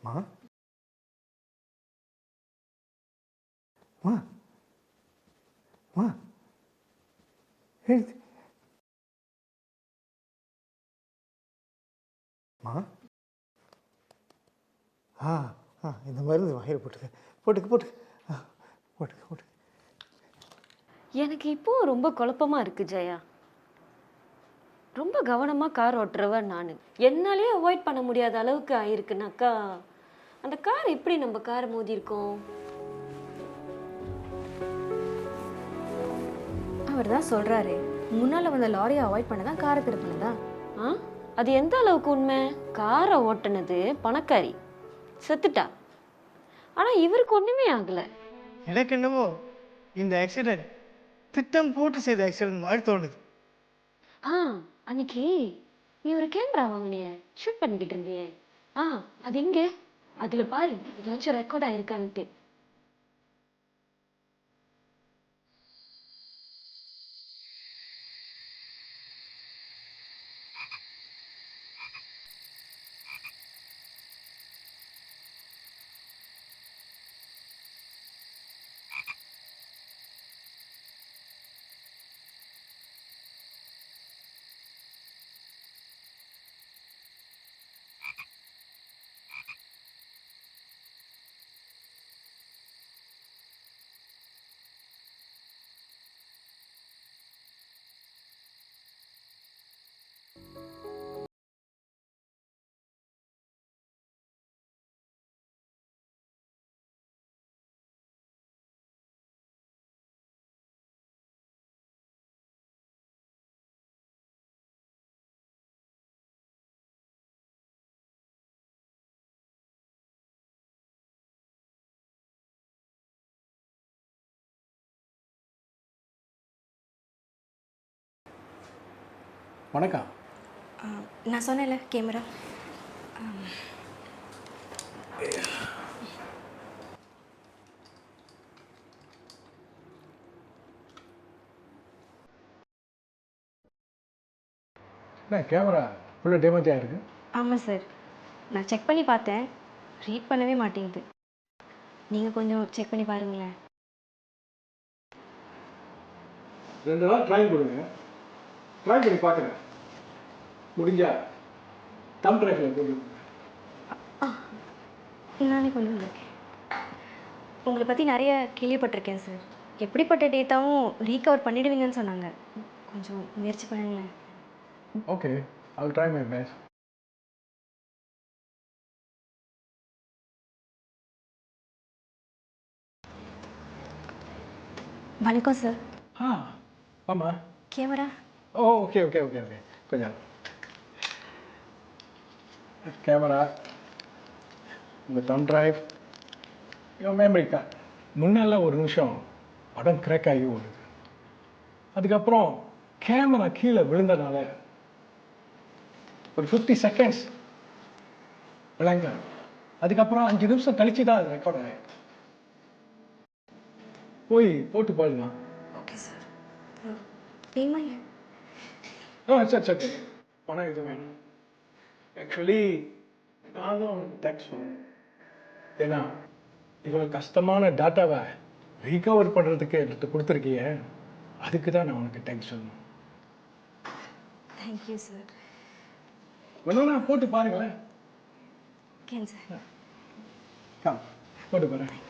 மா, மா, மா, எழுது. மா, இந்த மருந்து வாயில் போட்டுக்க. எனக்கு இப்போ ரொம்ப குழப்பமா இருக்கு ஜெயா. ரொம்ப கவனமாக கார் ஓட்டுறவன் நான். என்னாலே அவாய்ட் பண்ண முடியாத அளவுக்கு ஆயிருக்குனாக்கா அந்த கார் எப்படி நம்ம காரை மோதி இருக்கோம்? அவர் தான் சொல்கிறாரு, முன்னால் வந்த லாரியை அவாய்ட் பண்ண தான் காரை திருப்பினதா. அது எந்த அளவுக்கு உண்மை? காரை ஓட்டுனது பணக்காரி, செத்துட்டா. ஆனால் இவருக்கு ஒன்றுமே ஆகலை. எனக்கு என்னவோ இந்த ஆக்சிடென்ட் திட்டம் போட்டு செய்த ஆக்சிடென்ட் மாதிரி தோணுது. அன்னைக்கு நீ ஒரு கேமரா வாங்கினிய, ஷூட் பண்ணிக்கிட்டு இருந்தியே, அது எங்க? அதுல பாரு ஏதாச்சும் ரெக்கார்ட் ஆயிருக்கான்ட்டு. வணக்கம். நான் சொன்னேன்ல கேமரா. என்ன கேமரா ஃபுல்லாக டேமேஜ் ஆகிருக்கு? ஆமாம் சார், நான் செக் பண்ணி பார்த்தேன், ரீட் பண்ணவே மாட்டேங்குது. நீங்கள் கொஞ்சம் செக் பண்ணி பாருங்களேன். 2 நாள் ட்ரை கொடுங்க, ட்ரை பண்ணி பார்க்குறேன். முடிஞ்சா தம் ட்ரைவில் போட்டு நானே கொண்டு வந்திருக்கேன். உங்களை பற்றி நிறைய கேள்விப்பட்டிருக்கேன் சார். எப்படிப்பட்ட டேட்டாவும் ரீகவர் பண்ணிடுவீங்கன்னு சொன்னாங்க. கொஞ்சம் முயற்சி பண்ணுங்களேன். Okay, I will try my best. வணக்கம் சார். ஆமாம். Camera. Okay okay okay okay கொஞ்சம் கேமரா, உங்கள் தம் ட்ரைவ், மெமரி கார்டு. முன்னெல்லாம் ஒரு நிமிஷம் படம் கிராக் ஆகி ஓடுது. அதுக்கப்புறம் கேமரா கீழே விழுந்தனால ஒரு 50 செகண்ட்ஸ் விளங்க. அதுக்கப்புறம் 5 நிமிஷம் கழிச்சு தான் அது ரெக்கார்ட் ஆகும். போய் போட்டு பாருங்க. Okay sir. பேமெண்ட்? சரி சரி, பணம் இது வேணும். ஆக்சுவலி நான் தான் உனக்கு தேங்க்ஸ் சொன்னேன். ஏன்னா இவ்வளோ கஷ்டமான டேட்டாவை ரீகவர் பண்ணுறதுக்கு எடுத்து கொடுத்துருக்கிய, அதுக்கு தான் நான் உனக்கு தேங்க்ஸ் சொல்லணும். Thank you sir. வேணும்னா போட்டு பாருங்களேன். ஓகேங்க சார். போட்டு பாருங்க.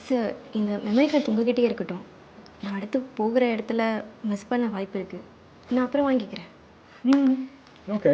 சார், இந்த மெமரி கார்டு உங்ககிட்டயே இருக்கட்டும். நான் அடுத்து போகிற இடத்துல மிஸ் பண்ண வாய்ப்பு இருக்குது. நான் அப்புறம் வாங்கிக்கிறேன். ஓகே.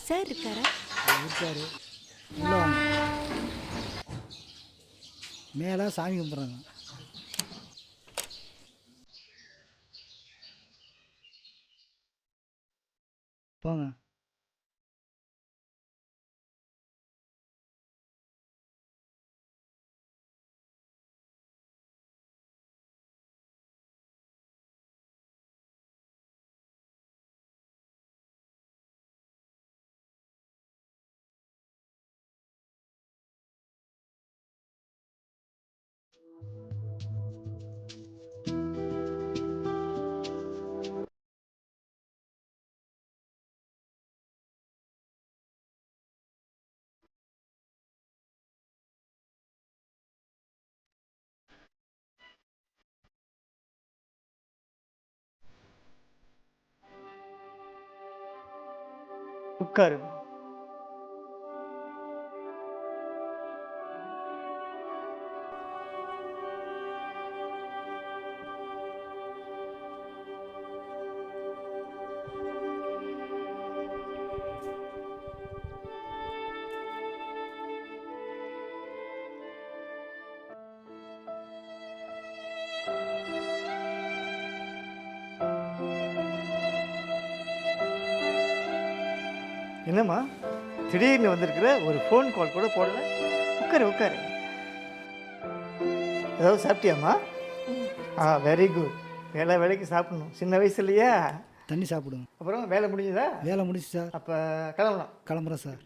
சார் இருக்காரா? இருக்காரு. உள்ள வாங்க. மேலே சாமி கும்பிட்றாங்க. போங்க. உட்காருங்க. என்னம்மா திடீர்னு வந்திருக்கிற, ஒரு ஃபோன் கால் கூட போடல? உட்காரு உட்காரு. ஏதாவது சாப்பிட்டியாம்மா? Very good. வேலைக்கு சாப்பிடணும், சின்ன வயசு இல்லையா? தண்ணி சாப்பிடுங்க. அப்புறம் வேலை முடிஞ்சதா? வேலை முடிச்சு சார். அப்போ கிளம்பலாம். கிளம்புறேன் சார்.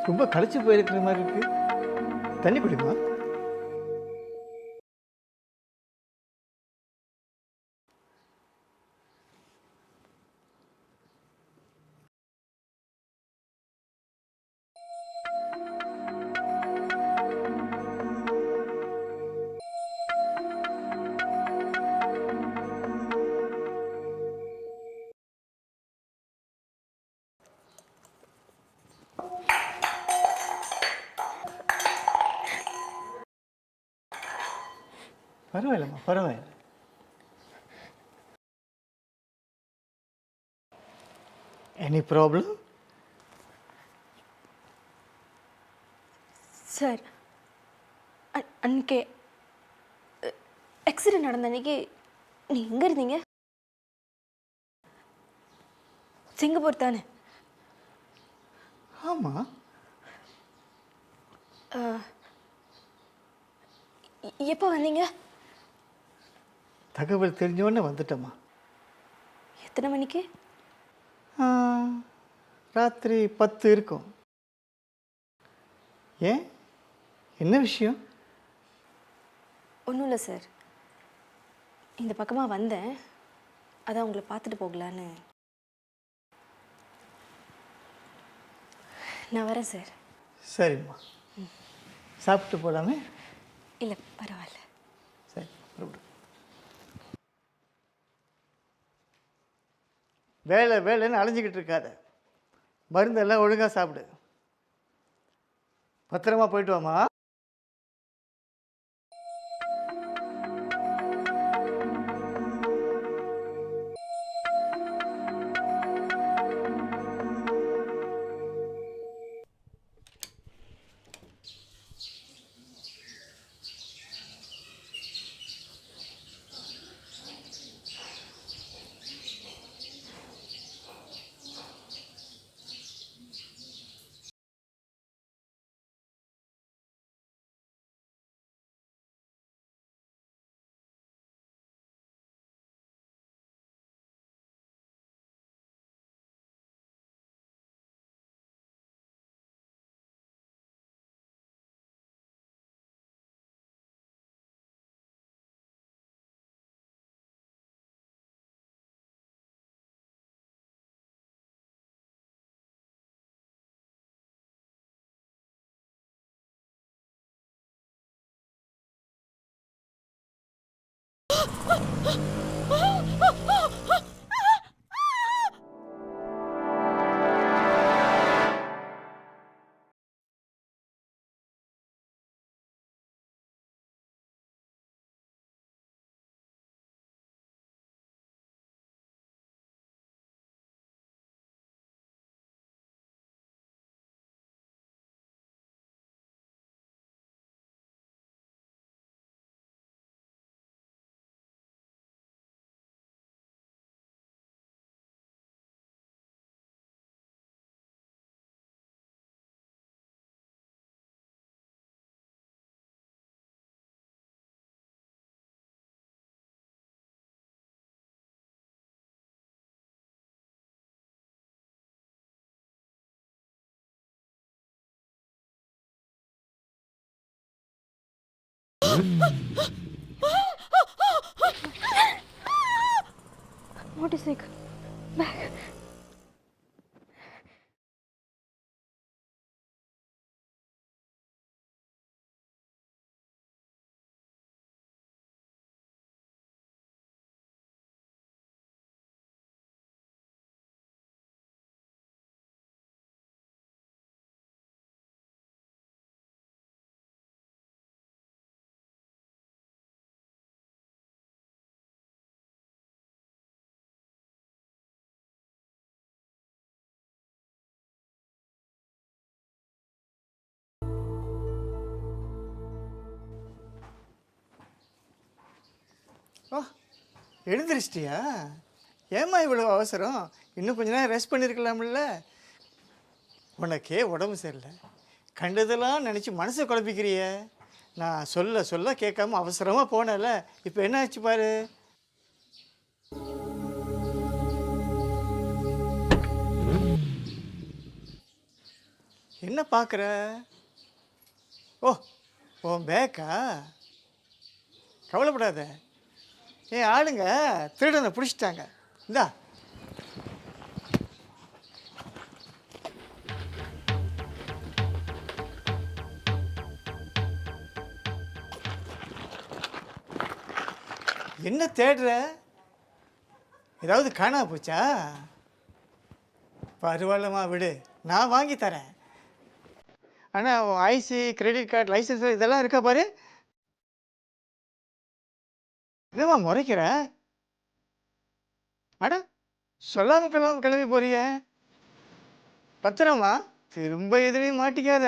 ரொம்ப களைச்சு போயிருக்கிற மாதிரி இருக்கு. தண்ணி குடிமா. பரவாயில்லம்மா, பரவாயில்ல. Any problem? சார், அன்னைக்கு ஆக்சிடென்ட் நடந்த அன்னைக்கு நீ எங்கே இருந்தீங்க? சிங்கப்பூர் தானே? ஆமாம். எப்போ வந்தீங்க? தகவல் தெரிஞ்சோடனே வந்துட்டோம்மா. எத்தனை மணிக்கு? ராத்திரி 10 இருக்கும். ஏன், என்ன விஷயம்? ஒன்றும் இல்லை சார், இந்த பக்கமாக வந்தேன், அதான் உங்களை பார்த்துட்டு போகலான்னு. நான் வரேன் சார். சரிம்மா, சாப்பிட்டு போகலாமே? இல்லை பரவாயில்ல. சரி, புறப்படு. வேலைன்னு அலைஞ்சிக்கிட்டு இருக்காத. மருந்தெல்லாம் ஒழுங்காக சாப்பிடு. பத்திரமா போயிட்டு வாமா. motorcycle back. ஓ எழுந்திரிச்சிட்டியா? ஏம்மா இவ்வளோ அவசரம்? இன்னும் கொஞ்ச நேரம் ரெஸ்ட் பண்ணியிருக்கலாம்ல? உனக்கே உடம்பு சரியில்லை, கண்டதெல்லாம் நினச்சி மனசை குழப்பிக்கிறிய. நான் சொல்ல சொல்ல கேட்காம அவசரமாக போனல, இப்போ என்ன ஆச்சு பாரு. என்ன பார்க்குற? ஓ உன் பேக்கா? கவலைப்படாத, ஏன் ஆளுங்க திருடனை பிடிச்சிட்டாங்க. இந்தா என்ன தேடுற? ஏதாவது காணா போச்சா? பரவாயில்லம்மா விடு, நான் வாங்கி தரேன். ஆனால் ஐசி, கிரெடிட் கார்டு, லைசன்ஸ் இதெல்லாம் இருக்கா பாரு. என்னம்மா முறைக்கிற? அட சொல்லாமல் கிளம்பி போறிய. பத்திரமா திரும்ப எதுலையும் மாட்டிக்காத.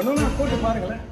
ஒன்று போட்டு பாருங்களேன்.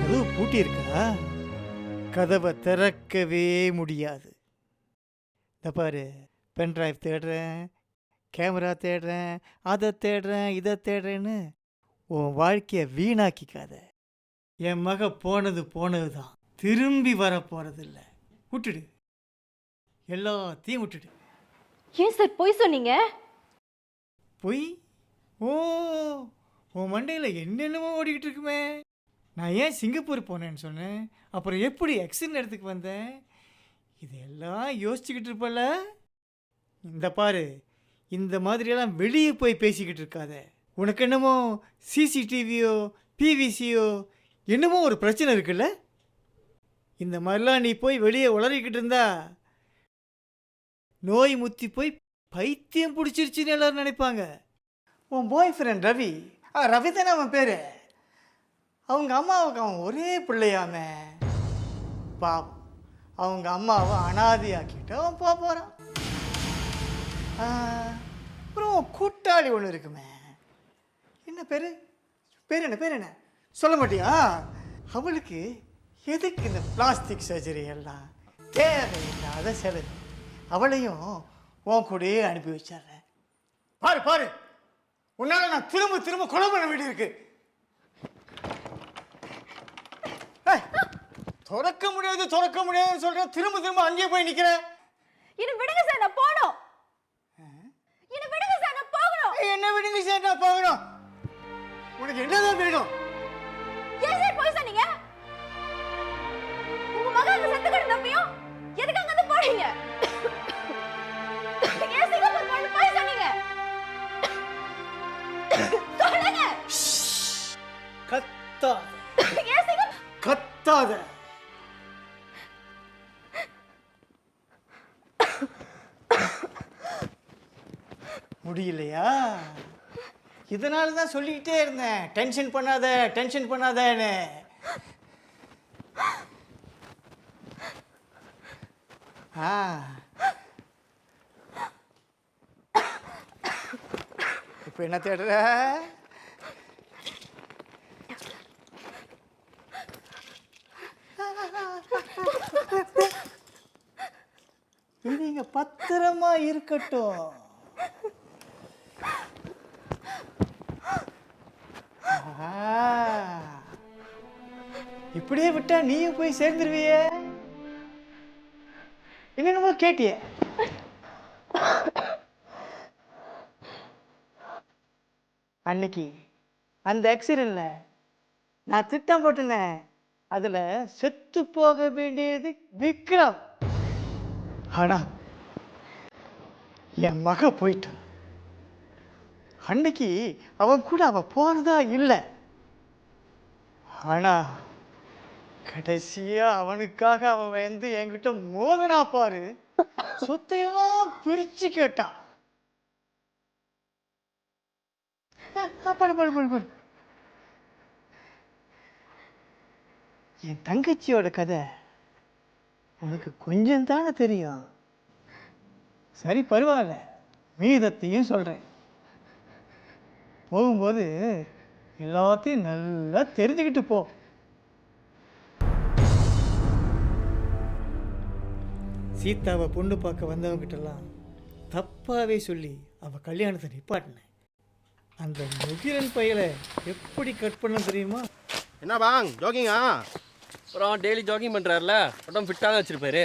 கதவு பூட்டி இருக்கா? கதவை திறக்கவே முடியாது. இந்த பாரு, பென்ட்ரைவ் தேடுறேன், கேமரா தேடுறேன், அதை தேடுறேன், இதை தேடுறேன்னு உன் வாழ்க்கையை வீணாக்கிக்காத. என் மக போனது போனது தான், திரும்பி வர போகிறதில்ல. விட்டுடு, எல்லாத்தையும் விட்டுடு. ஏன் சார் பொய் சொன்னீங்க? பொய்? ஓ உன் மண்டையில் என்னென்னமோ ஓடிக்கிட்டு இருக்குமே. நான் ஏன் சிங்கப்பூர் போனேன்னு சொன்னேன், அப்புறம் எப்படி எக்ஸின் இடத்துக்கு வந்தேன், இதெல்லாம் யோசிச்சுக்கிட்டு இருப்பல. இந்த பாரு, இந்த மாதிரியெல்லாம் வெளியே போய் பேசிக்கிட்டு இருக்காத. உனக்கு என்னமோ சிசிடிவியோ பிவிசியோ என்னமோ ஒரு பிரச்சனை இருக்குல்ல. இந்த மாதிரிலாம் நீ போய் வெளியே உளறிக்கிட்டு இருந்தா நோய் முத்தி போய் பைத்தியம் பிடிச்சிருச்சுன்னு எல்லாரும் நினைப்பாங்க. உன் பாய் ஃப்ரெண்ட் ரவி, ரவி தானே அவன் பேர். அவங்க அம்மாவுக்கு அவன் ஒரே பிள்ளையாமே. பாவம், அவங்க அம்மாவை அனாதையாக்கிட்டு அவன் போக போகிறான். அப்புறம் கூட்டாளி ஒன்று இருக்குமே, என்ன பேர்? பேர் என்ன? பேர் என்ன சொல்ல மாட்டியா? அவளுக்கு எதுக்கு இந்த பிளாஸ்டிக் சர்ஜரி எல்லாம்? தேவையில்லாத செலவு. அவளையும் உன் கூடயே அனுப்பி வச்சிட்றேன். பாரு பாரு, உன்னால் நான் திரும்ப திரும்ப கொலை பண்ண வேண்டியிருக்கு. திறக்க முடியாது திறக்க முடியாதுன்னு சொல்கிறேன், திரும்ப திரும்ப அங்கேயே போய் நிற்கிறேன். என்ன விடுங்க சார், நான் போகணும். என்ன விடுங்க சார், நான் போகணும். என்ன விடுங்க சார், நான் போகணும். உனக்கு என்னதான் வேணும்? ஏன் சார் போய் சொன்னீங்க? உங்க மகன் அங்க செத்து கிடந்தப்பையும் எதுக்கு அங்க வந்து போறீங்க? ஏன் சிங்கப்பூர் போய் போய் சொன்னீங்க? சொல்லுங்க. கத்தாத. ஏன் சிங்கப்பூர் கத்தாத. முடியலையா? இதனால தான் சொல்லிக்கிட்டே இருந்தேன், டென்ஷன் பண்ணாத டென்ஷன் பண்ணாதேன்னு. இப்போ என்ன தேடுற? பத்திரமா இருக்கட்டும். இப்படியே விட்டா நீயும் போய் சேர்ந்துருவியே. என்னென்னமோ கேட்டியே. அன்னைக்கு அந்த ஆக்சிடென்ட்ல நான் திட்டம் போட்டேனே, அதுல செத்து போக வேண்டியது விக்ரம். ஆனா என் மக போயிட்டான். அன்னைக்கு அவன் கூட அவ போறதா இல்லை. ஆனா கடைசியா அவனுக்காக அவன் வந்து என்கிட்ட மோதனா பாரு, சொத்தையெல்லாம் பிரிச்சு கேட்டான். என் தங்கச்சியோட கதை உனக்கு கொஞ்சம் தானே தெரியும். சரி பரவாயில்ல, மீதத்தையும் சொல்றேன். போகும்போது எல்லாத்தையும் நல்லா தெரிஞ்சுக்கிட்டு போ. சீதாவை பொண்ணு பார்க்க வந்தவங்கிட்டலாம் தப்பாகவே சொல்லி அவள் கல்யாணத்தை நிப்பாட்டினேன். அந்த முகிரன் பையலை எப்படி கட் பண்ண தெரியுமா? என்ன பாங் ஜோகிங்கா? அப்புறம் டெய்லி ஜாகிங் பண்ணுறாருல, உடம்பு ஃபிட்டாக தான் வச்சுருப்பாரு.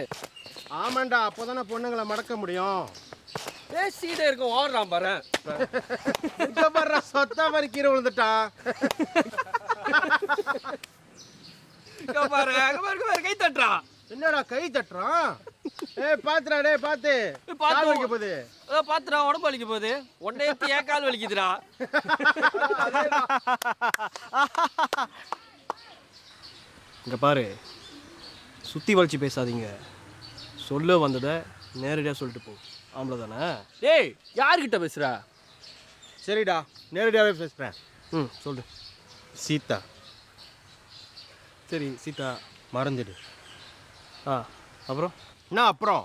ஆமாண்டா, அப்போ தானே பொண்ணுங்களை மடக்க முடியும். சீடை இருக்கும் ஓடுறான் பாரு. இங்க பாரு, சொத்தா மாதிரி கீரை விழுந்துட்டா. பாரு அங்க பாரு கை தட்டுறான். என்னடா கை தட்டுறான்? பாத்துடா, டே பாத்து கால் வலிக்க போகுது. பாத்துடா, உடம்பு வலிக்க போகுது. உடனே ஏன் கால் வலிக்குதுடா. இங்க பாரு, சுத்தி வலிச்சு பேசாதீங்க. சொல்ல வந்ததை நேரடியாக சொல்லிட்டு போ. ஆம்பளை தானே? டேய், யார்கிட்ட பேசுற? சரிடா, நேரடியாகவே பேசுகிறேன். சொல்லு. சீதா. சரி, சீதா மறந்துடு. அப்புறம் என்ன அப்புறம்?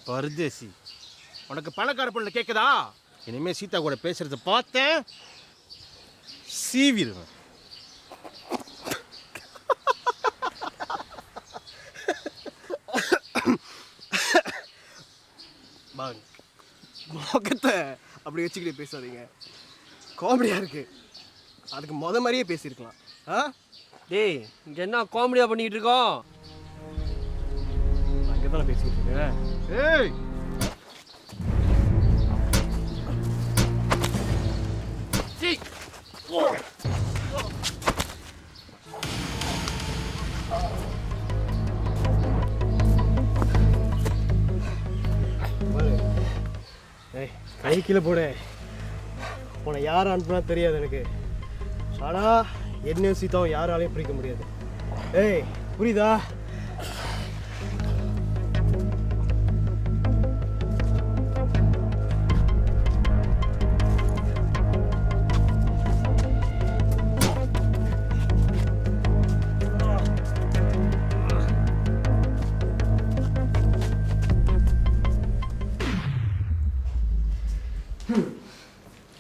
பரதேசி, உனக்கு பணக்கார பொண்ணு கேட்குதா? இனிமேல் சீதா கூட பேசுறத பார்த்தேன் சீவிடுவேன். முகத்தை அப்படி வச்சுக்கிட்டே பேசாதீங்க, காமெடியாக இருக்கு. அதுக்கு மாதிரியே பேசியிருக்கலாம். டேய், இங்கே என்ன காமெடியாக பண்ணிக்கிட்டு இருக்கோம்? அங்கே தானே பேசிக்கிட்டு இருக்கேன். ஏய், கை கீழே போடு. உன்னை யார் அனுப்புனா தெரியாது எனக்கு. ஆனால் என்ன சீதாவும் யாராலையும் பிடிக்க முடியாது. ஏய், புரியுதா?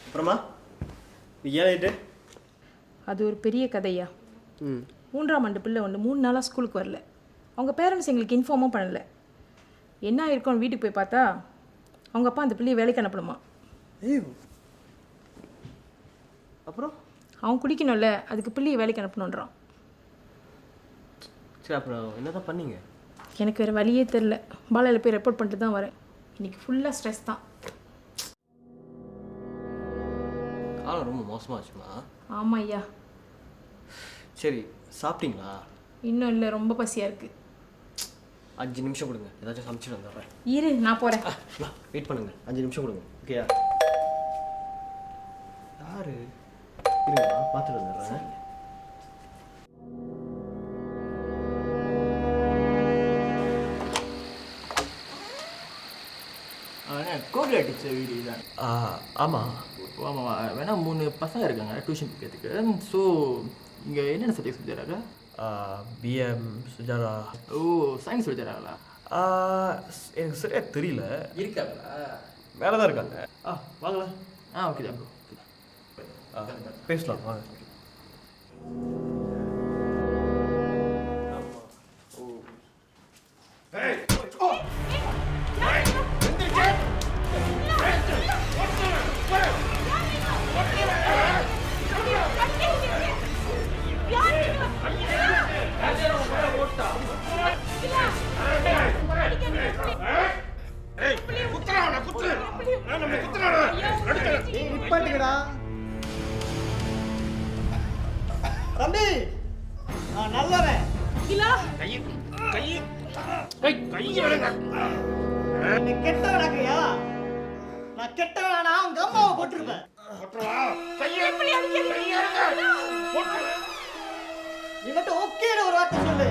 அப்புறமா ஏன்? அது ஒரு பெரிய கதையா. 3ஆம் ஆண்டு பிள்ளை ஒன்று 3 நாளாக ஸ்கூலுக்கு வரல. அவங்க பேரண்ட்ஸ் எங்களுக்கு இன்ஃபார்மும் பண்ணலை. என்ன ஆயிருக்கோன்னு வீட்டுக்கு போய் பார்த்தா அவங்க அப்பா அந்த பிள்ளையை வேலைக்கு அனுப்பணுமா. அப்புறம் அவன் குடிக்கணும்ல, அதுக்கு பிள்ளையை வேலைக்கு அனுப்பணுன்றான். சரி, அப்புறம் என்ன தான் பண்ணீங்க? எனக்கு வேறு வழியே தெரில. பாலையில் போய் ரெப்போர்ட் பண்ணிட்டு தான் வரேன். இன்றைக்கி ஃபுல்லாக ஸ்ட்ரெஸ் தான். காலம் ரொம்ப மோசமாச்சுமா? ஆமாம் ஐயா. சரி, சாப்பிட்டீங்களா? இன்னும் இல்லை, ரொம்ப பசியாக இருக்குது. 5 நிமிஷம் கொடுங்க, ஏதாச்சும் சமைச்சிட்டு வந்துடுறேன். இரு, நான் போகிறேன். வெயிட் பண்ணுங்க, 5 நிமிஷம் கொடுங்க. ஓகேயா? யாரு? இருங்க, பார்த்துட்டு வந்துடுறேன். கோவில் டீச்சர் வீடு தான். ஆமாம் ஆமாம், வேணா 3 பசங்க இருக்காங்க டியூஷன் படிக்கிறதுக்கு. ஸோ இங்கே என்னென்ன சப்ஜெக்ட் சொல்லி தராங்க? பிஎம் சுஜாதா. ஓ, சயின்ஸ் சொல்லி தராங்களா? எனக்கு சரியாக தெரியல. இருக்காங்களா? மேலே தான் இருக்காங்க. வாங்கலாம். ஓகே தான் ப்ரோ. பேசலாம் வாங்க. Hey! Oh! Hey! நான் நல்லவன். கை கை கை கை எடுங்க. நீ கெட்டவனாக்கையா? நான் கெட்டவனா உங்க அம்மாவை போட்டிருப்பேன். போட்டுவா. கை எப்படி அடிக்கிறீங்க? கை எடுங்க. போட்டு. நீ மட்டும் ஓகேன்னு ஒரு வார்த்தை சொல்லு.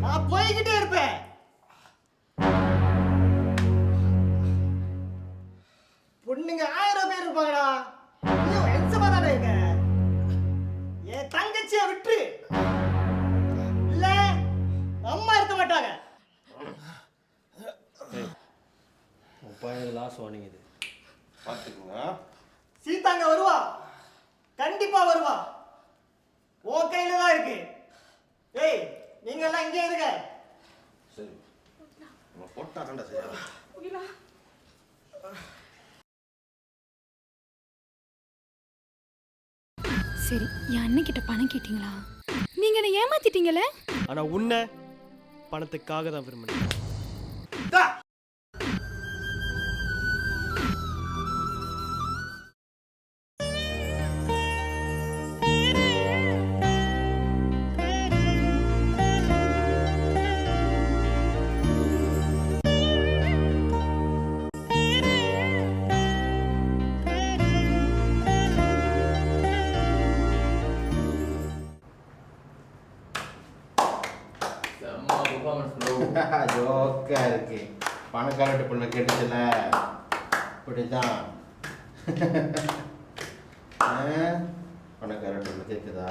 நான் போய்கிட்டே இருப்பேன். பொண்ணுங்க 1000 பேர் இருப்பாங்கடா. நீயும் என்சமா தானே இருக்க. என் தங்கச்சியை விட்டு இல்ல அம்மா இருக்க மாட்டாங்க. லாஸ் வார்னிங் இது பார்த்துக்குங்க. சீதாங்க வருவா, கண்டிப்பா வருவா. உன் கையில தான் இருக்கு. ஏய் நீங்க எல்லாம் இங்கே இருங்க. சரி நம்ம போட்டா தாண்டா செய்யலாம். சரி, என் அண்ணன்கிட்ட பணம் கேட்டிங்களா? நீங்க என்ன ஏமாத்திட்டீங்களே. ஆனா உன்னை பணத்துக்காக தான் விரும்பினேன். ஜோக்கா இருக்கு. பணக்காரட்டு பொண்ணு கேட்டுச்சுல இப்படிதான். பணக்காரட்டு பொண்ணு கேட்குதா?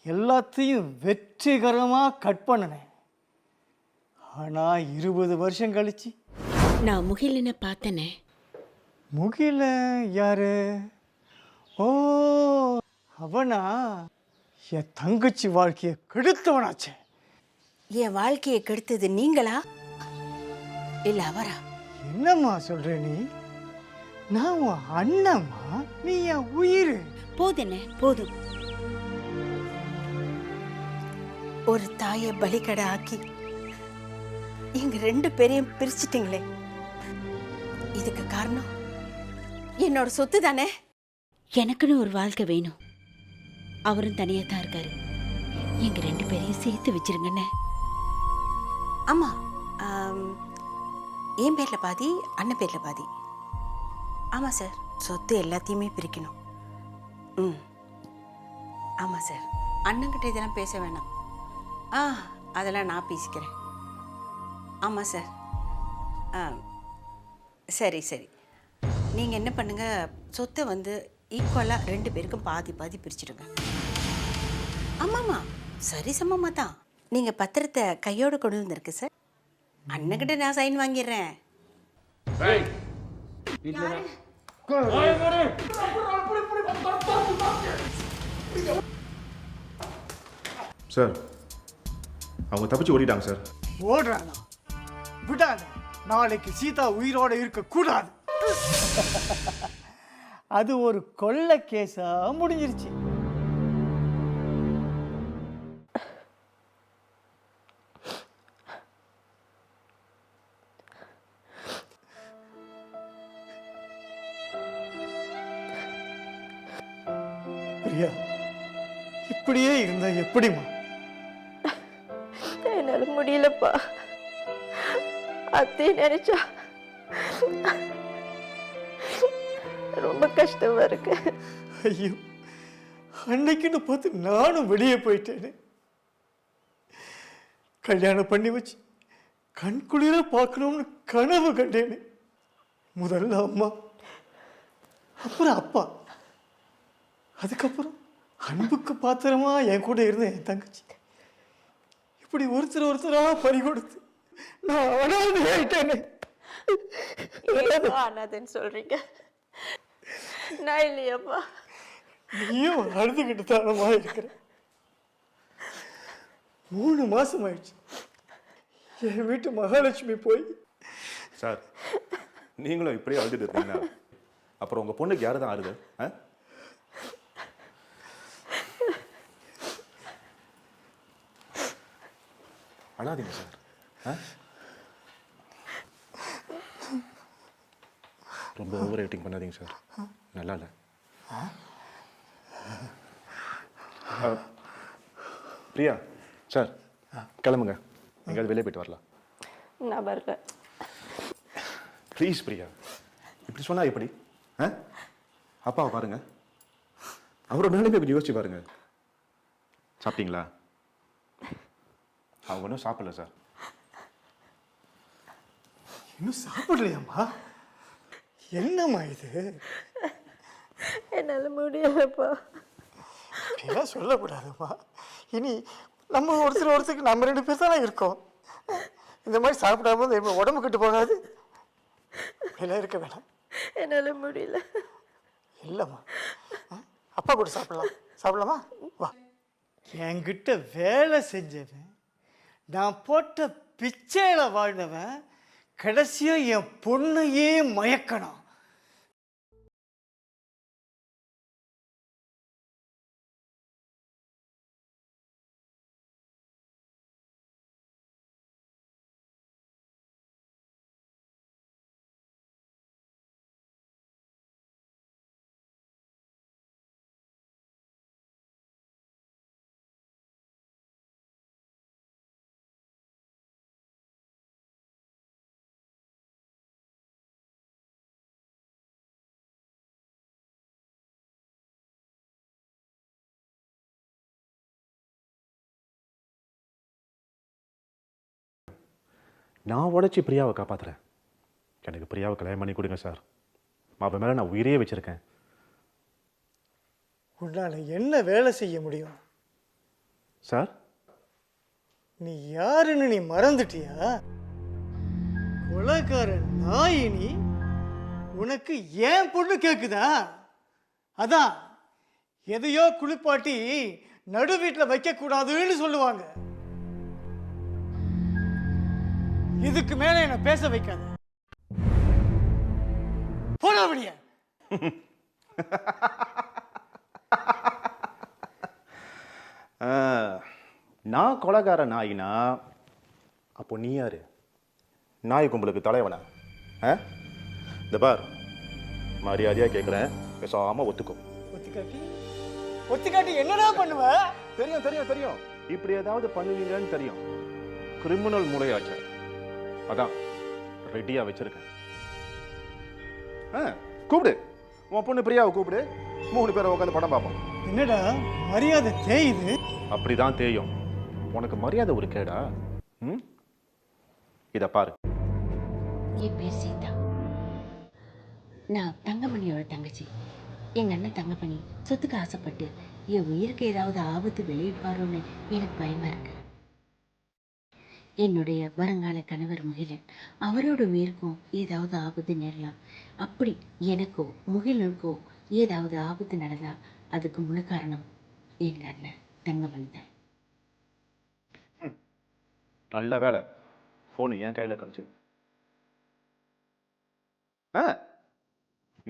எல்லாத்தையும் வெற்றிகரமாக கட் பண்ணினேன். ஆனால் 20 வருஷம் கழிச்சு நான் முகிலனை பார்த்தனே. முகில யாரு? ஓ அவனா? என் தங்கச்சி வாழ்க்கையை கெடுத்தவனாச்சே. என் வாழ்க்கையை கெடுத்தது நீங்களா இல்ல அவரா? என்னம்மா சொல்ற நீ? நான் உன் அண்ணம்மா, நீ என் உயிர். போதுனே போதும். ஒரு தாயை பலிகடை ஆக்கி எங்க 2 பேரையும் பிரிச்சிட்டீங்களே. இதுக்கு காரணம் என்னோட சொத்து தானே. எனக்குன்னு ஒரு வாழ்க்கை வேணும். அவரும் தனியா தான் இருக்காரு. எங்க 2 பேரையும் சேர்த்து வச்சிருங்கண்ணே. ஆமா, என் பேர்ல பாதி, அண்ணன் பேர்ல பாதி. ஆமா சார், சொத்து எல்லாத்தையுமே பிரிக்கணும். ஆமா சார், அண்ணன்கிட்ட இதெல்லாம் பேச வேணாம். அதெல்லாம் நான் பேசிக்கிறேன். ஆமாம் சார். சரி சரி, நீங்கள் என்ன பண்ணுங்க, சொத்தை வந்து ஈக்குவலாக 2 பேருக்கும் பாதி பாதி பிரிச்சுடுங்க. ஆமாம்மா, சரி சமமாக தான். நீங்கள் பத்திரத்தை கையோடு கொண்டு வந்திருக்கு சார். அண்ணன்கிட்ட நான் சைன் வாங்கிடுறேன். சார் அவங்க தப்பிச்சு ஓடிட்டாங்க சார். ஓடுறானா? விடாத. நாளைக்கு சீதா உயிரோட இருக்கக்கூடாது. அது ஒரு கொள்ளை கேஸா முடிஞ்சிருச்சு. பிரியா, இப்படியே இருந்தா எப்படிமா? என்னால முடியலப்பா. அத்தை நினைச்சா ரொம்ப கஷ்டமா இருக்கு. ஐயோ, அன்னைக்குன்னு பார்த்து நானும் வெளியே போயிட்டேனே. கல்யாணம் பண்ணி வச்சு கண்குளிர பார்க்கணும்னு கனவு கண்டேனே. முதல்ல அம்மா, அப்புறம் அப்பா, அதுக்கப்புறம் அன்புக்கு பாத்திரமா என் கூட இருந்த என் தங்கச்சி. இப்படி ஒருத்தரா பறி கொடுத்து நான் அனாதை ஆயிட்டேனே. ஏப்பா அனாதைன்னு சொல்றீங்க? நான் இல்லையாப்பா? நீயும் அழுதுகிட்டு தானமா இருக்கிற. 3 மாசம் ஆயிடுச்சு என் வீட்டு மகாலட்சுமி போய். சார் நீங்களும் இப்படியே அழுதுட்டு இருக்கீங்கன்னா அப்புறம் உங்கள் பொண்ணுக்கு யாரு தான் ஆறுது? அழாதீங்க சார். ரொம்ப ஓவர் ஆக்டிங் பண்ணாதீங்க சார், நல்லா இல்லை. பிரியா சார் கிளம்புங்க, எங்கேயாவது வெளியே போயிட்டு வரலாம். நான் வரல. ப்ளீஸ் பிரியா, இப்படி சொன்னா எப்படி? அப்பாவை பாருங்க, அவரோட நிலைமை கொஞ்சம் யோசிச்சு பாருங்க. சாப்பிட்டீங்களா? அவங்க ஒன்றும் சாப்பிடல சார். இன்னும் சாப்பிடலையாம்மா? என்னம்மா இது? என்னால் முடியலப்பா. இப்படிலாம் சொல்லக்கூடாதும்மா. இனி நம்ம ஒருத்தருக்கு நம்ம 2 பேர் தானே இருக்கோம். இந்த மாதிரி சாப்பிடாம உடம்பு கெட்டு போகாது. எல்லாம் இருக்க வேணாம். என்னால் முடியல. இல்லைம்மா, அப்பா கூட சாப்பிடலாமா? வா. என்கிட்ட வேலை செஞ்சவன், நான் போட்ட பிச்சையில வாழ்ந்தவன், கடைசியா என் பொண்ணையே மயக்கணும். நான் உடச்சி பிரியாவை காப்பாற்றுறேன். எனக்கு பிரியாவை கல்யாணம் பண்ணி கொடுங்க சார். அவன் மேலே நான் உயிரே வச்சுருக்கேன். உன்னால் என்ன வேலை செய்ய முடியும் சார்? நீ யாருன்னு நீ மறந்துட்டியா? கொலைக்காரன் நாய். நீ உனக்கு ஏன் பொண்ணு கேட்குதா? அதான் எதையோ குளிப்பாட்டி நடு வீட்டில் வைக்கக்கூடாதுன்னு சொல்லுவாங்க. இதுக்கு மேல என்ன பேச வைக்காத. போடா வெளிய. நான் கொலைகார நாயினா அப்போ நீ யாரு? நாய் கும்பலுக்கு தலைவனா? இந்த பார், மரியாதையாக கேட்குறேன், பேசாம ஒத்துக்கோ. ஒத்துக்காட்டி என்னடா பண்ணுவ? தெரியும் தெரியும் தெரியும், இப்படி ஏதாவது பண்ணுவீங்கன்னு தெரியும். கிரிமினல் மூளையாச்சு, அதான் ரெடியாக வச்சிருக்கேன். கூப்பிடு, உன் பொண்ணு பிரியாவை கூப்பிடு, 3 பேரை உட்காந்து படம் பார்ப்போம். என்னடா மரியாதை தேயுது? அப்படிதான் தேயும். உனக்கு மரியாதை ஒரு கேடா? இதை பாரு. என் பேர் சீதா. நான் தங்கமணியோட தங்கச்சி. எங்கள் அண்ணன் தங்கமணி சொத்துக்கு ஆசைப்பட்டு என் உயிருக்கு ஏதாவது ஆபத்து விளைவிப்பாரோன்னு எனக்கு பயமாக இருக்கு. என்னுடைய வருங்கால கணவர் முகிலன், அவரோட உயிருக்கும் ஏதாவது ஆபத்து நேரலாம். அப்படி எனக்கோ முகிலனுக்கோ ஏதாவது ஆபத்து நடந்தால் அதுக்கு முழு காரணம் எங்கள் அண்ணன் தங்கமணி தான். நல்ல வேலை, ஃபோனு என் கையில் கிடச்சி.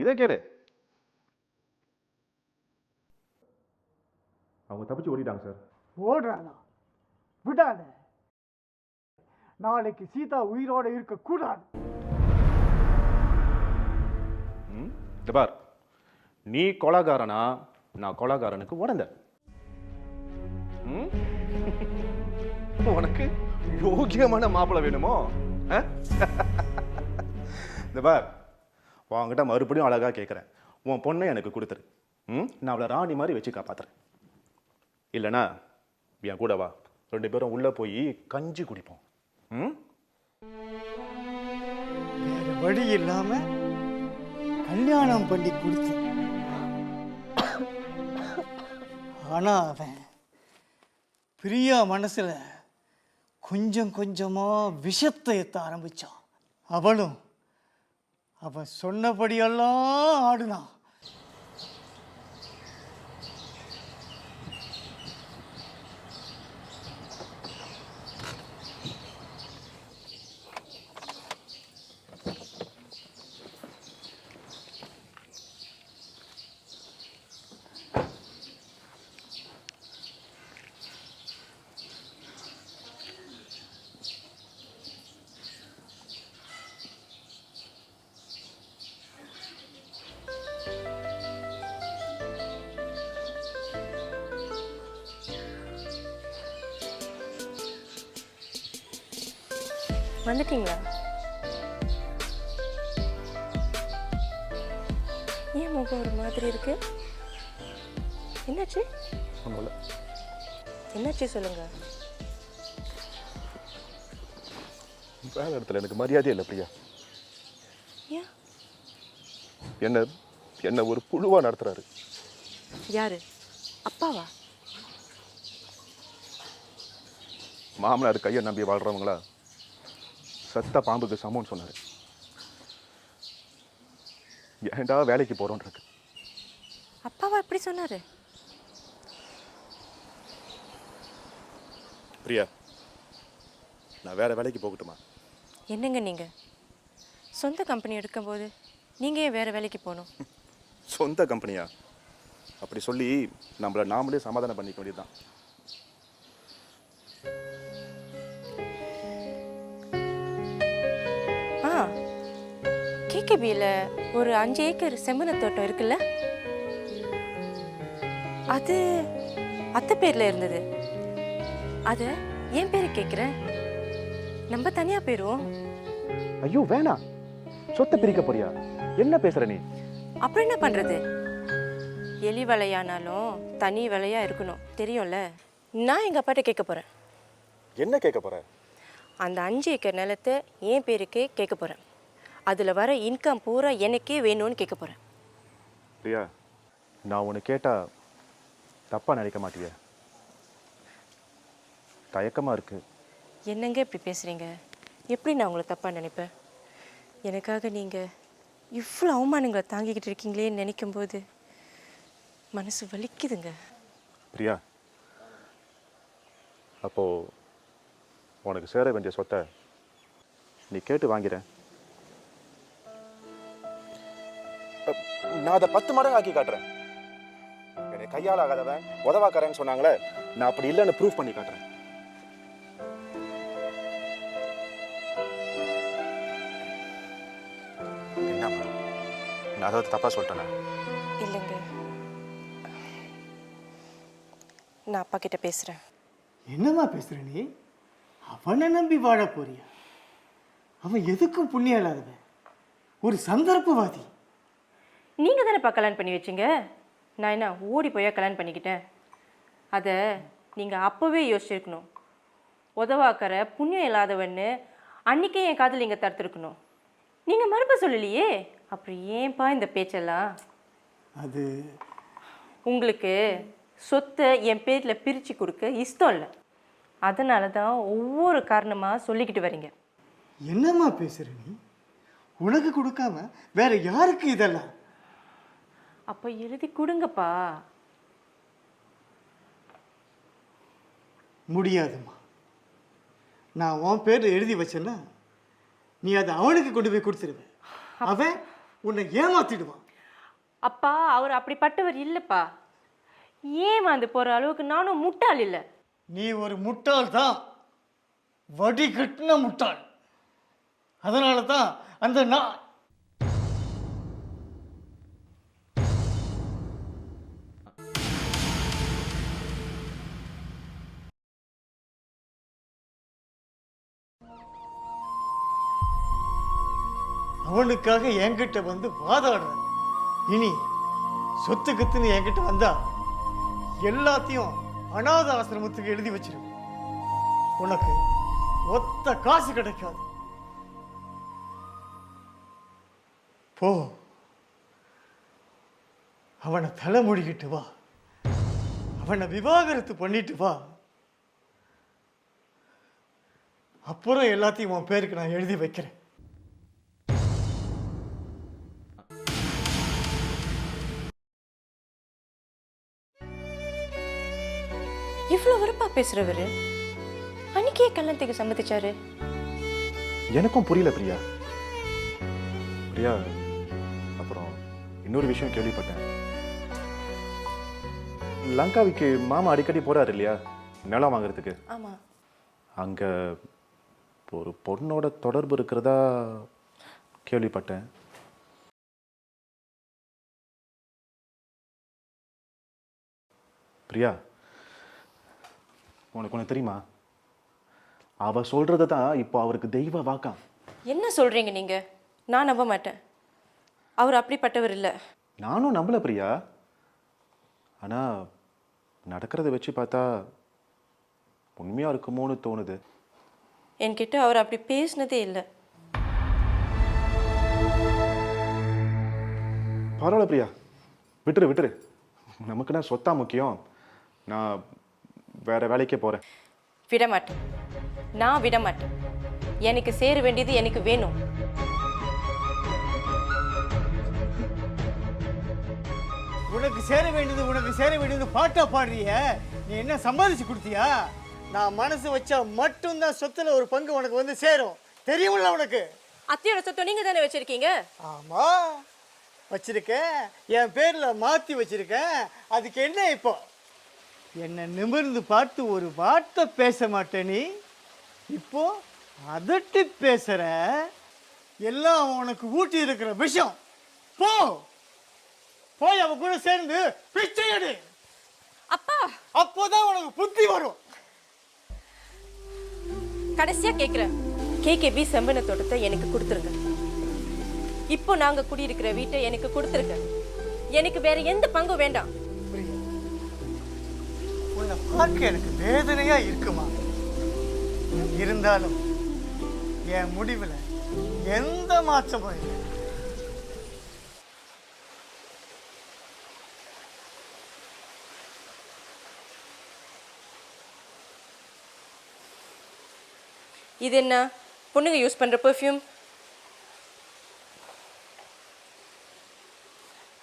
இதை கேளு. அவங்க தப்பிச்சு ஓடிட்டாங்க சார். ஓடுறானா? விடாத. நாளைக்கு சீதா உயிரோட இருக்க கூடாது. இந்த பார், நீ கொலைகாரனா, நான் கொலைகாரனுக்கு உடந்த. உனக்கு யோகியமான மாப்பிள்ளை வேணுமோ? இந்த பார், உன்கிட்ட மறுபடியும் அழகா கேட்குறேன், உன் பொண்ணை எனக்கு கொடுத்துரு. நான் அவளை ராணி மாதிரி வச்சு காப்பாத்துறேன். இல்லைனா என் கூட வா, 2 பேரும் உள்ள போய் கஞ்சி குடிப்போம். வேற வழி இல்லாம கல்யாணம் பண்ணி கொடுத்து, ஆனா அவன் பிரியா மனசுல கொஞ்சம் கொஞ்சமாக விஷத்தை ஏற்ற ஆரம்பித்தான். அவளும் அவன் சொன்னபடியெல்லாம் ஆடுனான். வந்துட்டீங்களா? ஏன் முகம் ஒரு மாதிரி இருக்கு? என்னாச்சு? என்னாச்சு சொல்லுங்க. வேலை இடத்துல எனக்கு மரியாதையே இல்லை பிரியா. ஏன்? என்ன ஒரு புழுவா நடத்துறாரு. யாரு? அப்பாவா? மாமனார் கையை நம்பி வாழ்றவங்களா சத்த பாம்புக்கு சமம்னு சொன்னாரு. ஏன்டா வேலைக்கு போறோன்றது. அப்பாவா எப்படி சொன்னாரு? பிரியா, நான் வேற வேலைக்கு போகட்டுமா? என்னங்க நீங்க சொந்த கம்பெனி எடுக்கும்போது நீங்க ஏன் வேற வேலைக்கு போகணும்? சொந்த கம்பெனியா? அப்படி சொல்லி நம்மளை நாமளே சமாதானம் பண்ணிக்க வேண்டியதுதான். கேகேபியில் ஒரு 5 ஏக்கர் செம்மன தோட்டம் இருக்குல்ல, அது அத்தை பேர்ல இருந்தது. அதை என் பேரு கேட்குறேன். நம்ம தனியா போயிடுவோம். ஐயோ வேணாம், சொத்தை பிரிக்க போறியா? என்ன பேசுற நீ? அப்புறம் என்ன பண்றது? எலி வலையானாலும் தனி வலையா இருக்கணும், தெரியும்ல. நான் எங்க அப்பாட்ட கேட்க போறேன். என்ன கேட்க போற? அந்த 5 ஏக்கர் நிலத்தை என் பேருக்கே கேட்க போறேன். அதில் வர இன்கம் பூரா எனக்கே வேணும்னு கேட்க போகிறேன். பிரியா, நான் உன்னை கேட்டா தப்பாக நினைக்க மாட்டிய? தயக்கமாக இருக்கு. என்னங்க இப்படி பேசுகிறீங்க? எப்படி நான் உங்களை தப்பாக நினைப்பேன்? எனக்காக நீங்கள் இவ்வளோ அவமானங்களை தாங்கிக்கிட்டு இருக்கீங்களேன்னு நினைக்கும்போது மனசு வலிக்குதுங்க. பிரியா, அப்போது உனக்கு சேர வேண்டிய சொத்தை நீ கேட்டு வாங்கிறேன். நான் அதை 10 மடங்கு ஆக்கி காட்டுறேன். என்னை கையால் ஆகாதவன் உதவாக்காரன்னு சொன்னாங்களே, நான் அப்படி இல்லைன்னு ப்ரூவ் பண்ணி காட்டுறேன். என்னம்மா, நான் அதாவது தப்பா சொல்லிட்டேனா? இல்லைங்க, நான் அப்பா கிட்ட பேசுகிறேன். என்னம்மா பேசுற நீ? அவனை நம்பி வாழ போறியா? அவன் எதுக்கும் புண்ணியம் இல்லாதவன், ஒரு சந்தர்ப்பவாதி. நீங்கள் தானேப்பா கல்யாணம் பண்ணி வச்சிங்க. நான் என்ன ஓடி போய் கல்யாணம் பண்ணிக்கிட்டேன்? அதை நீங்கள் அப்போவே யோசிச்சிருக்கணும். உதவாக்கிற புண்ணியம் இல்லாதவன்னு அன்றைக்கே என் காதில் நீங்கள் தடுத்துருக்கணும். நீங்கள் மறுப்ப சொல்லலையே, அப்புறம் ஏன்பா இந்த பேச்செல்லாம்? அது உங்களுக்கு சொத்தை என் பேரில் பிரித்து கொடுக்க இஷ்டம் இல்லை. அதனால தான் ஒவ்வொரு காரணமாக சொல்லிக்கிட்டு வரீங்க. என்னம்மா பேசுற நீ? உனக்கு கொடுக்காம வேற யாருக்கு இதெல்லாம்? அப்போ எழுதி கொடுங்கப்பா. முடியாதும்மா. நான் உன் பேர் எழுதி வச்சேன்னா நீ அதை அவனுக்கு கொண்டு போய் கொடுத்துருவ. அவன் உன்னை ஏமாத்திடுவான். அப்பா, அவர் அப்படிப்பட்டவர் இல்லைப்பா. ஏமாந்து போகிற அளவுக்கு நானும் முட்டாள் இல்லை. நீ ஒரு முட்டாள் தான், வடிகட்டின முட்டாள். அதனால தான் அந்த நான் அவனுக்காக என்கிட்ட வந்து வாதாடுறேன். இனி சொத்து கத்துன்னு என்கிட்ட வந்தா எல்லாத்தையும் அநாத ஆசிரமத்துக்கு எழுதி வச்சிருவேன். உனக்கு ஒத்த காசு கிடைக்காது. போ, அவனை தலை மூடிக்கிட்டு வா, அவனை விவாகரத்து பண்ணிட்டு வா. அப்புறம் எல்லாத்தையும் உன் பேருக்கு நான் எழுதி வைக்கிறேன். இவ்வளோ வெறுப்பா பேசுறவரு அன்னைக்கே கல்யாணத்துக்கு சம்மதிச்சாரு. எனக்கும் புரியல பிரியா. பிரியா, அப்புறம் இன்னொரு விஷயம் கேள்விப்பட்டேன். லங்காவிக்கு மாமா அடிக்கடி போறாரு இல்லையா நிலம் வாங்குறதுக்கு? ஆமா. அங்க ஒரு பொண்ணோட தொடர்பு இருக்கிறதா கேள்விப்பட்டேன். பிரியா, உனக்கு ஒன்று தெரியுமா? அவ சொல்றது தான் இப்போ அவருக்கு தெய்வ வாக்கா. என்ன சொல்றீங்க நீங்க? நான் நம்ப மாட்டேன். அவர் அப்படிப்பட்டவர் இல்லை. நானும் நம்பல பிரியா. ஆனா நடக்கிறத வச்சு பார்த்தா உண்மையா இருக்குமோன்னு தோணுது. என்கிட்ட அவர் அப்படி பேசினதே இல்லை. பரவாயில்ல பிரியா, விட்டுரு விட்டுரு. நமக்குன்னா சொத்தா முக்கியம். நான் வேற வேலைக்கே போறேன். விட மாட்டேன். நான் விட மாட்டேன். எனக்கு சேர வேண்டியது எனக்கு வேணும். உனக்கு சேர வேண்டியது பாட்டா பாடுறிய? நீ என்ன சம்பாதிச்சு கொடுத்தியா? நான் மனசு வச்சா மட்டும்தான் சொத்துல ஒரு பங்கு உனக்கு வந்து சேரும். தெரியுமில்ல உனக்கு? அத்தையோட சொத்தை நீங்க தானே வச்சிருக்கீங்க? ஆமா, வச்சிருக்கேன். என் பேர்ல மாத்தி வச்சிருக்கேன். அதுக்கு என்ன இப்போ? என்ன நிமிர்ந்து பார்த்து ஒரு வார்த்தை பேச மாட்டேன் நீ. இப்போ அதட்டி பேசுற. எல்லாம் உனக்கு ஊட்டி இருக்கிற விஷயம். போ போய் அவ கூட சேர்ந்து பிச்சை எடு. அப்பா, அப்போதான் உனக்கு புத்தி வரும். கடைசியா கேக்குறேன். கேகேபி செம்பன தோட்டத்தை எனக்கு கொடுத்துருங்க. இப்போ நாங்க குடியிருக்கிற வீட்டை எனக்கு கொடுத்துருங்க. எனக்கு வேற எந்த பங்கும் வேண்டாம். உன்னை பார்க்க எனக்கு வேதனையா இருக்குமா? இருந்தாலும் என் முடிவில் எந்த மாற்றமும் இல்லை. இது என்ன பொண்ணுங்க யூஸ் பண்ற பெர்ஃப்யூம்?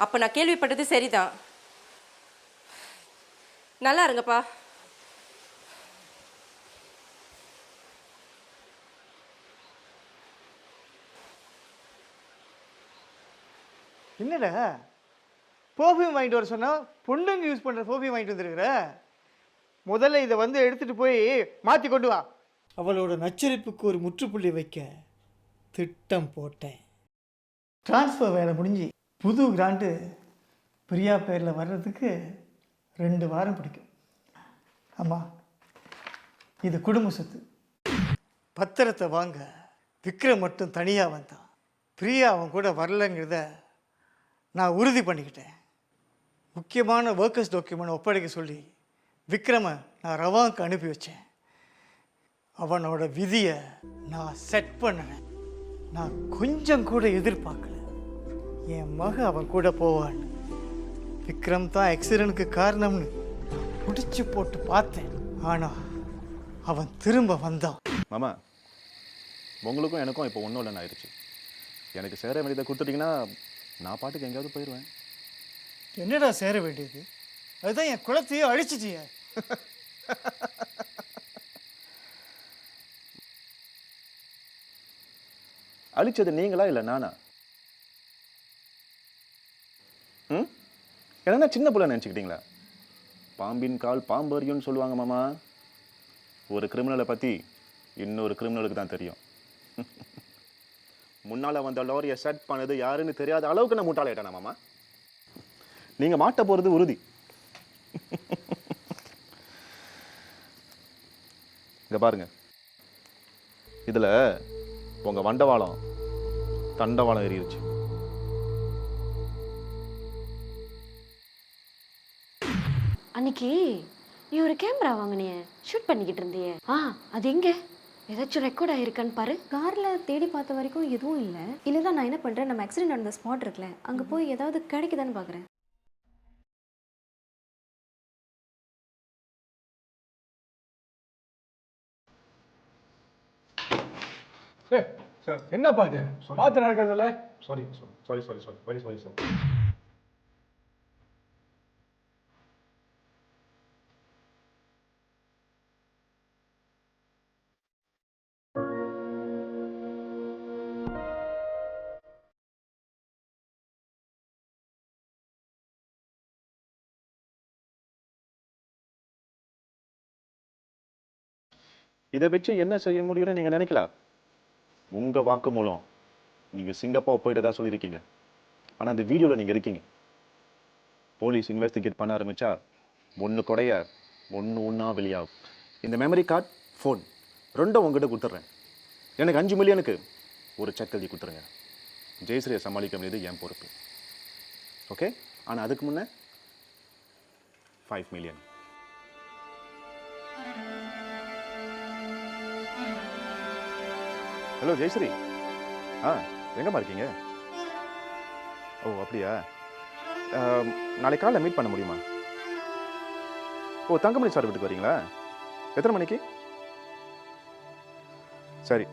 அப்ப நான் கேள்விப்பட்டது சரிதான். நல்லா இருங்கப்பா. என்னடா பெர்ஃப்யூம் வாங்கிட்டு வர சொன்னா பொண்ணுங்க யூஸ் பண்ற பெர்ஃப்யூம் வாங்கிட்டு வந்துருக்குற? முதல்ல இதை வந்து எடுத்துட்டு போய் மாற்றி கொண்டு வா. அவளோட நச்சரிப்புக்கு ஒரு முற்றுப்புள்ளி வைக்க திட்டம் போட்டேன். டிரான்ஸ்ஃபர் வேலை முடிஞ்சு புது கிராண்டு பிரியா பேரில் வர்றதுக்கு 2 வாரம் பிடிக்கும். ஆமாம், இது குடும்ப சொத்து. பத்திரத்தை வாங்க விக்ரம் மட்டும் தனியாக வந்தான். பிரியா அவன் கூட வரலங்கிறத நான் உறுதி பண்ணிக்கிட்டேன். முக்கியமான ஒர்க்கர்ஸ் டாக்குமெண்ட் ஒப்படைக்க சொல்லி விக்ரமை நான் ரவாங்க்கு அனுப்பி வச்சேன். அவனோட விதியை நான் செட் பண்ணினேன். நான் கொஞ்சம் கூட எதிர்பார்க்கல என் மக அவன் கூட போவான்னு. விக்ரம் தான் ஆக்சிடென்ட்க்கு காரணம்னு பிடிச்சி போட்டு பார்த்தேன். ஆனால் அவன் திரும்ப வந்தான். மாமா, உங்களுக்கும் எனக்கும் இப்போ ஒன்றும் இல்லைன்னு ஆயிடுச்சு. எனக்கு சேர வேண்டியதை கொடுத்துட்டிங்கன்னா நான் பாட்டுக்கு எங்கேயாவது போயிடுவேன். என்னடா சேர வேண்டியது? அதுதான் என் குலத்தையே அழிச்சிட்டிய. அழிச்சது நீங்களா இல்லை நானா? என்னன்னா சின்ன பிள்ளை நினச்சிக்கிட்டீங்களா? பாம்பின் கால் பாம்பறியும்னு சொல்லுவாங்க மாமா. ஒரு கிரிமினலை பற்றி இன்னொரு கிரிமினலுக்கு தான் தெரியும். முன்னால் வந்த லாரியை செட் பண்ணது யாருன்னு தெரியாத அளவுக்கு நான் முட்டாளாயிட்டேனா மாமா? நீங்கள் மாட்ட போகிறது உறுதி. இங்கே பாருங்க, இதில் உங்கள் வண்டவாளம் தண்டவாளம் ஏறிடுச்சு. அன்னைக்கு நீ ஒரு கேமரா வாங்கினியே, ஷூட் பண்ணிக்கிட்டு இருந்தியே, அது எங்க? ஏதாச்சும் ரெக்கார்ட் ஆயிருக்கான்னு பாரு. காரில் தேடி பார்த்த வரைக்கும் எதுவும் இல்லை. இல்லை தான் நான் என்ன பண்ணுறேன், நம்ம ஆக்சிடென்ட் நடந்த ஸ்பாட் இருக்குல்ல, அங்கே போய் ஏதாவது கிடைக்குதான்னு பார்க்குறேன். சார் என்னப்பா இது பார்த்து நடக்கிறதில்ல sorry sorry sorry sorry very sorry sir இதை வச்சு என்ன செய்ய முடியும்னு நீங்கள் நினைக்கலாம். உங்கள் வாக்கு மூலம் நீங்கள் சிங்கப்பூர் போயிட்டு தான் சொல்லியிருக்கீங்க. ஆனால் அந்த வீடியோவில் நீங்கள் இருக்கீங்க. போலீஸ் இன்வெஸ்டிகேட் பண்ண ஆரம்பித்தா ஒன்று குறைய ஒன்றா வெளியாகும். இந்த மெமரி கார்டு, ஃபோன் ரெண்டும் உங்ககிட்ட கொடுத்துட்றேன். எனக்கு 5 மில்லியனுக்கு ஒரு செக் எழுதி கொடுத்துருங்க. ஜெயஸ்ரீயை சமாளிக்க வேண்டியது என் பொறுப்பு. ஓகே? ஆனால் அதுக்கு முன்னே 5 மில்லியன். ஹலோ ஜெயஸ்ரீ. எங்கம்மா இருக்கீங்க? ஓ அப்படியா? நாளைக்கு காலையில் மீட் பண்ண முடியுமா? ஓ தங்கமணி சார் வீட்டுக்கு வரீங்களா? எத்தனை மணிக்கு? சரி,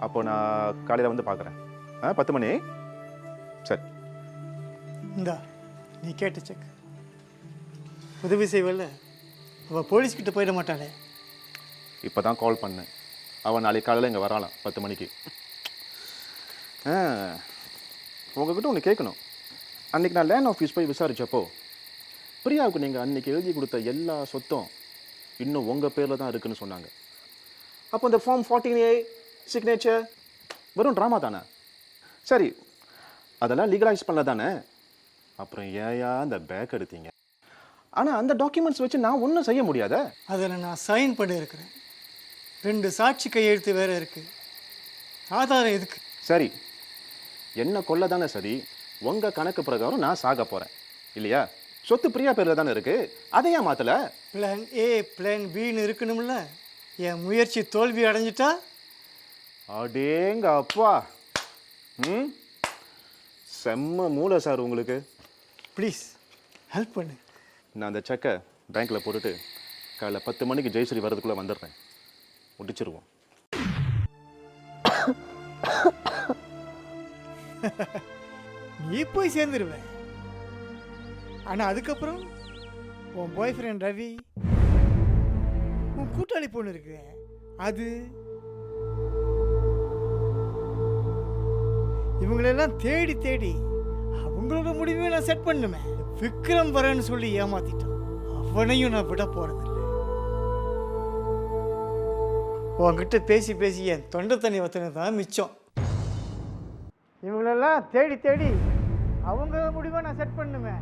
அப்போ நான் காலையில் வந்து பார்க்குறேன். 10 மணி. சரி. இந்தா நீ கேட்ட செக். உதவி செய்வல்ல, அவள் போலீஸ்கிட்ட போயிட மாட்டாளே. இப்போ தான் கால் பண்ணேன். அவன் நாளைக்கு காலையில் இங்கே வராலாம் 10 மணிக்கு. உங்ககிட்ட ஒன்று கேட்கணும். அன்றைக்கி நான் லேண்ட் ஆஃபீஸ் போய் விசாரித்தப்போ பிரியாவுக்கு நீங்கள் அன்றைக்கி எழுதி கொடுத்த எல்லா சொத்தும் இன்னும் உங்கள் பேரில் தான் இருக்குதுன்னு சொன்னாங்க. அப்போ இந்த ஃபார்ம் 14A சிக்னேச்சர் வெறும் ட்ராமா தானே? சரி, அதெல்லாம் லீகலைஸ் பண்ணல தானே? அப்புறம் ஏயா அந்த பேக் எடுத்தீங்க? ஆனால் அந்த டாக்குமெண்ட்ஸ் வச்சு நான் ஒன்றும் செய்ய முடியாத. அதில் நான் சைன் பண்ணியிருக்கிறேன். 2 சாட்சி கையெழுத்து வேற இருக்கு. ஆதாரம் எதுக்கு? சரி, என்ன கொல்ல தானே சரி. உங்கள் கணக்கு பிரகாரம் நான் சாக போகிறேன் இல்லையா? சொத்து பிரியா பேரில் தானே இருக்குது. அதை ஏன் மாற்றலை? பிளான் ஏ பிளான் பின்னு இருக்கணும்ல. என் முயற்சி தோல்வி அடைஞ்சிட்டா? அடேங்க அப்பா. செம்ம மூளை சார் உங்களுக்கு. ப்ளீஸ் ஹெல்ப் பண்ணு. நான் அந்த செக்கை பேங்க்கில் போட்டுட்டு காலைல 10 மணிக்கு ஜெயஸ்ரீ வர்றதுக்குள்ளே வந்துடுறேன். முடிச்சிருவோம். நீ போய் சேர்ந்துருவேன். ஆனால் அதுக்கப்புறம் உன் பாய் ஃப்ரெண்ட் ரவி, உன் கூட்டாளி பொண்ணு இருக்கு, அது இவங்களெல்லாம் தேடி தேடி அவங்களோட முடிவே நான் செட் பண்ணுமே. விக்ரம் வரேன்னு சொல்லி ஏமாத்திட்டான். அவனையும் நான் விட போறதில்லை. உன்கிட்ட பேசி பேசி என் தொண்டை தண்ணி வத்தினது தான் மிச்சம். இவங்களெல்லாம் தேடி தேடி அவங்க முடிவை நான் செட் பண்ணுமே.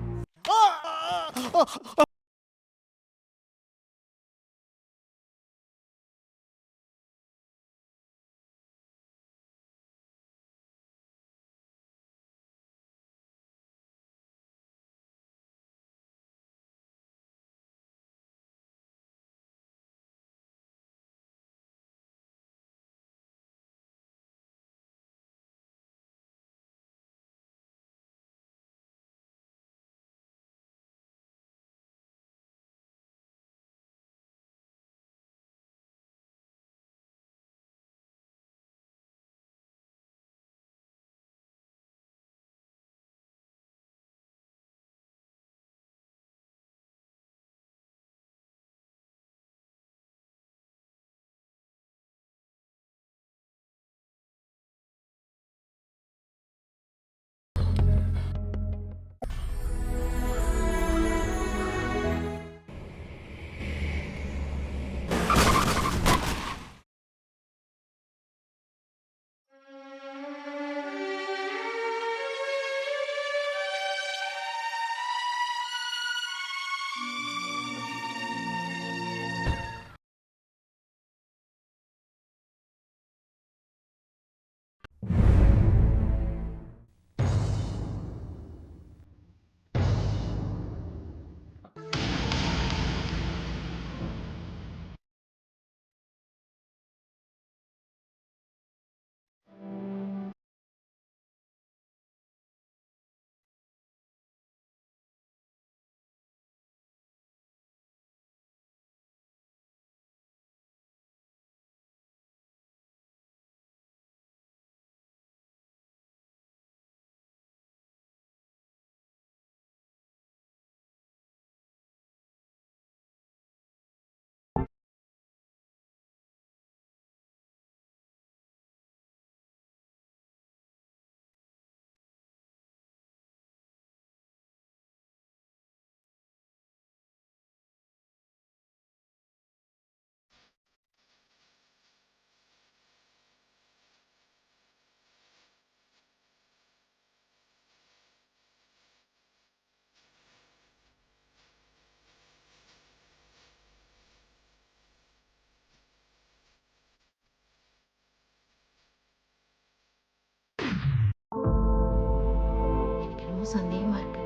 எனக்கும் சந்தேகமாக இருக்கு.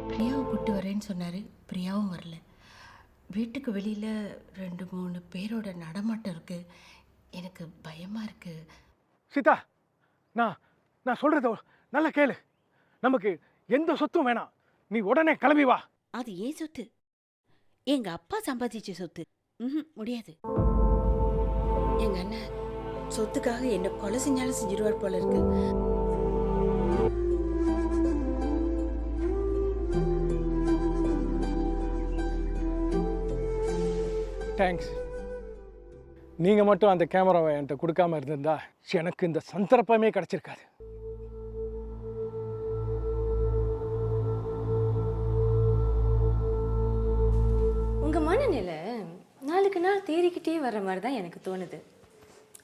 பிரியாவை கூப்பிட்டு வரேன்னு சொன்னார், பிரியாவும் வரல. வீட்டுக்கு வெளியில் 2-3 பேரோட நடமாட்டம் இருக்குது. எனக்கு பயமாக இருக்குது. சீதா, நான் சொல்கிறத நல்லா கேளு. நமக்கு எந்த சொத்தும் வேணாம், நீ உடனே கிளம்பி வா. அது ஏன் சொத்து? எங்கள் அப்பா சம்பாதிச்ச சொத்து. முடியாது. எங்கள் அண்ணன் சொத்துக்காக என்ன கொலை செஞ்சாலும் செஞ்சிருவார் போல இருக்கு. தேங்க்ஸ். நீங்கள் மட்டும் அந்த கேமராவை என்கிட்ட கொடுக்காம இருந்திருந்தா எனக்கு இந்த சந்தர்ப்பமே கிடச்சிருக்காது. உங்கள் மனநிலை நாளுக்கு நாள் தேறிக்கிட்டே வர மாதிரி தான் எனக்கு தோணுது.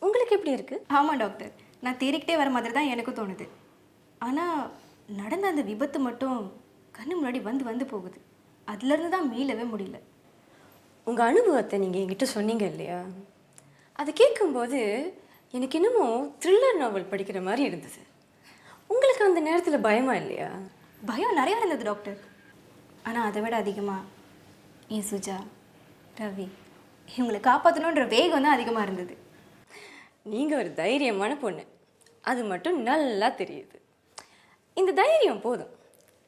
உங்களுக்கு எப்படி இருக்குது? ஆமாம் டாக்டர், நான் தேறிக்கிட்டே வர மாதிரி தான் எனக்கும் தோணுது. ஆனால் நடந்த அந்த விபத்து மட்டும் கண்ணு முன்னாடி வந்து போகுது. அதுலேருந்து தான் மீளவே முடியல. உங்கள் அனுபவத்தை நீங்கள் என்கிட்ட சொன்னீங்க இல்லையா, அதை கேட்கும்போது எனக்கு இன்னமும் த்ரில்லர் நாவல் படிக்கிற மாதிரி இருந்தது. உங்களுக்கு அந்த நேரத்தில் பயமா இல்லையா? பயம் நிறையா இருந்தது டாக்டர். ஆனால் அதை விட அதிகமாக என் சுஜா, ரவி இவங்களை காப்பாற்றணுன்ற வேகம் தான் அதிகமாக இருந்தது. நீங்கள் ஒரு தைரியமான பொண்ணு, அது மட்டும் நல்லா தெரியுது. இந்த தைரியம் போதும்,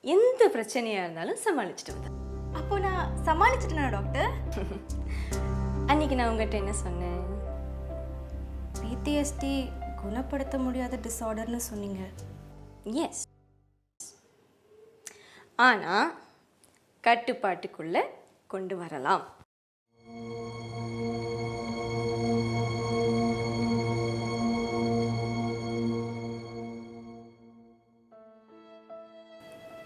எந்த பிரச்சனையாக இருந்தாலும் சமாளிச்சுட்டு வந்தேன். அப்போ நான் சமாளிச்சிட்டேனா டாக்டர்? அன்னைக்கு நான் உங்கள்கிட்ட என்ன சொன்னேன்? பிடிஎஸ்டி குணப்படுத்த முடியாத டிஸார்டர்னு சொன்னீங்க. எஸ், ஆனால் கட்டுப்பாட்டுக்குள்ளே கொண்டு வரலாம்.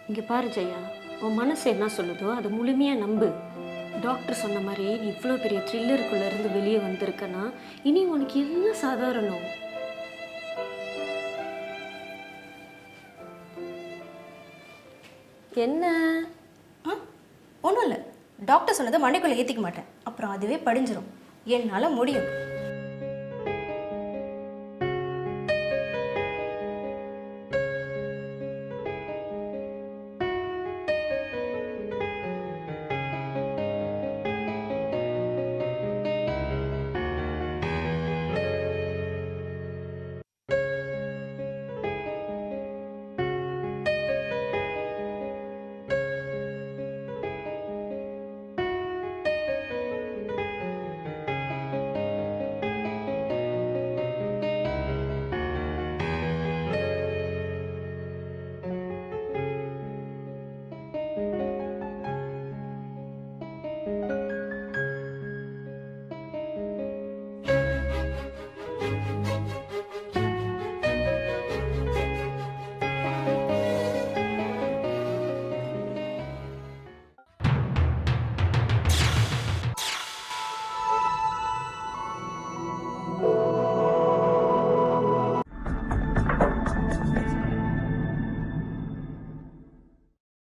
இங்கே பாரு ஜெயா, உன் மனசு என்ன சொல்லுதோ அதை முழுமையாக நம்பு. டாக்டர் சொன்ன மாதிரி நீ இவ்வளோ பெரிய த்ரில்லருக்குள்ளேருந்து வெளியே வந்திருக்கனா இனி உனக்கு எல்லாம் சாதாரணம். என்ன? ஒன்றும் இல்லை, டாக்டர் சொன்னதை மண்டைக்குள்ளே ஏற்றிக்க மாட்டேன், அப்புறம் அதுவே படிஞ்சிடும். என்னால் முடியும்.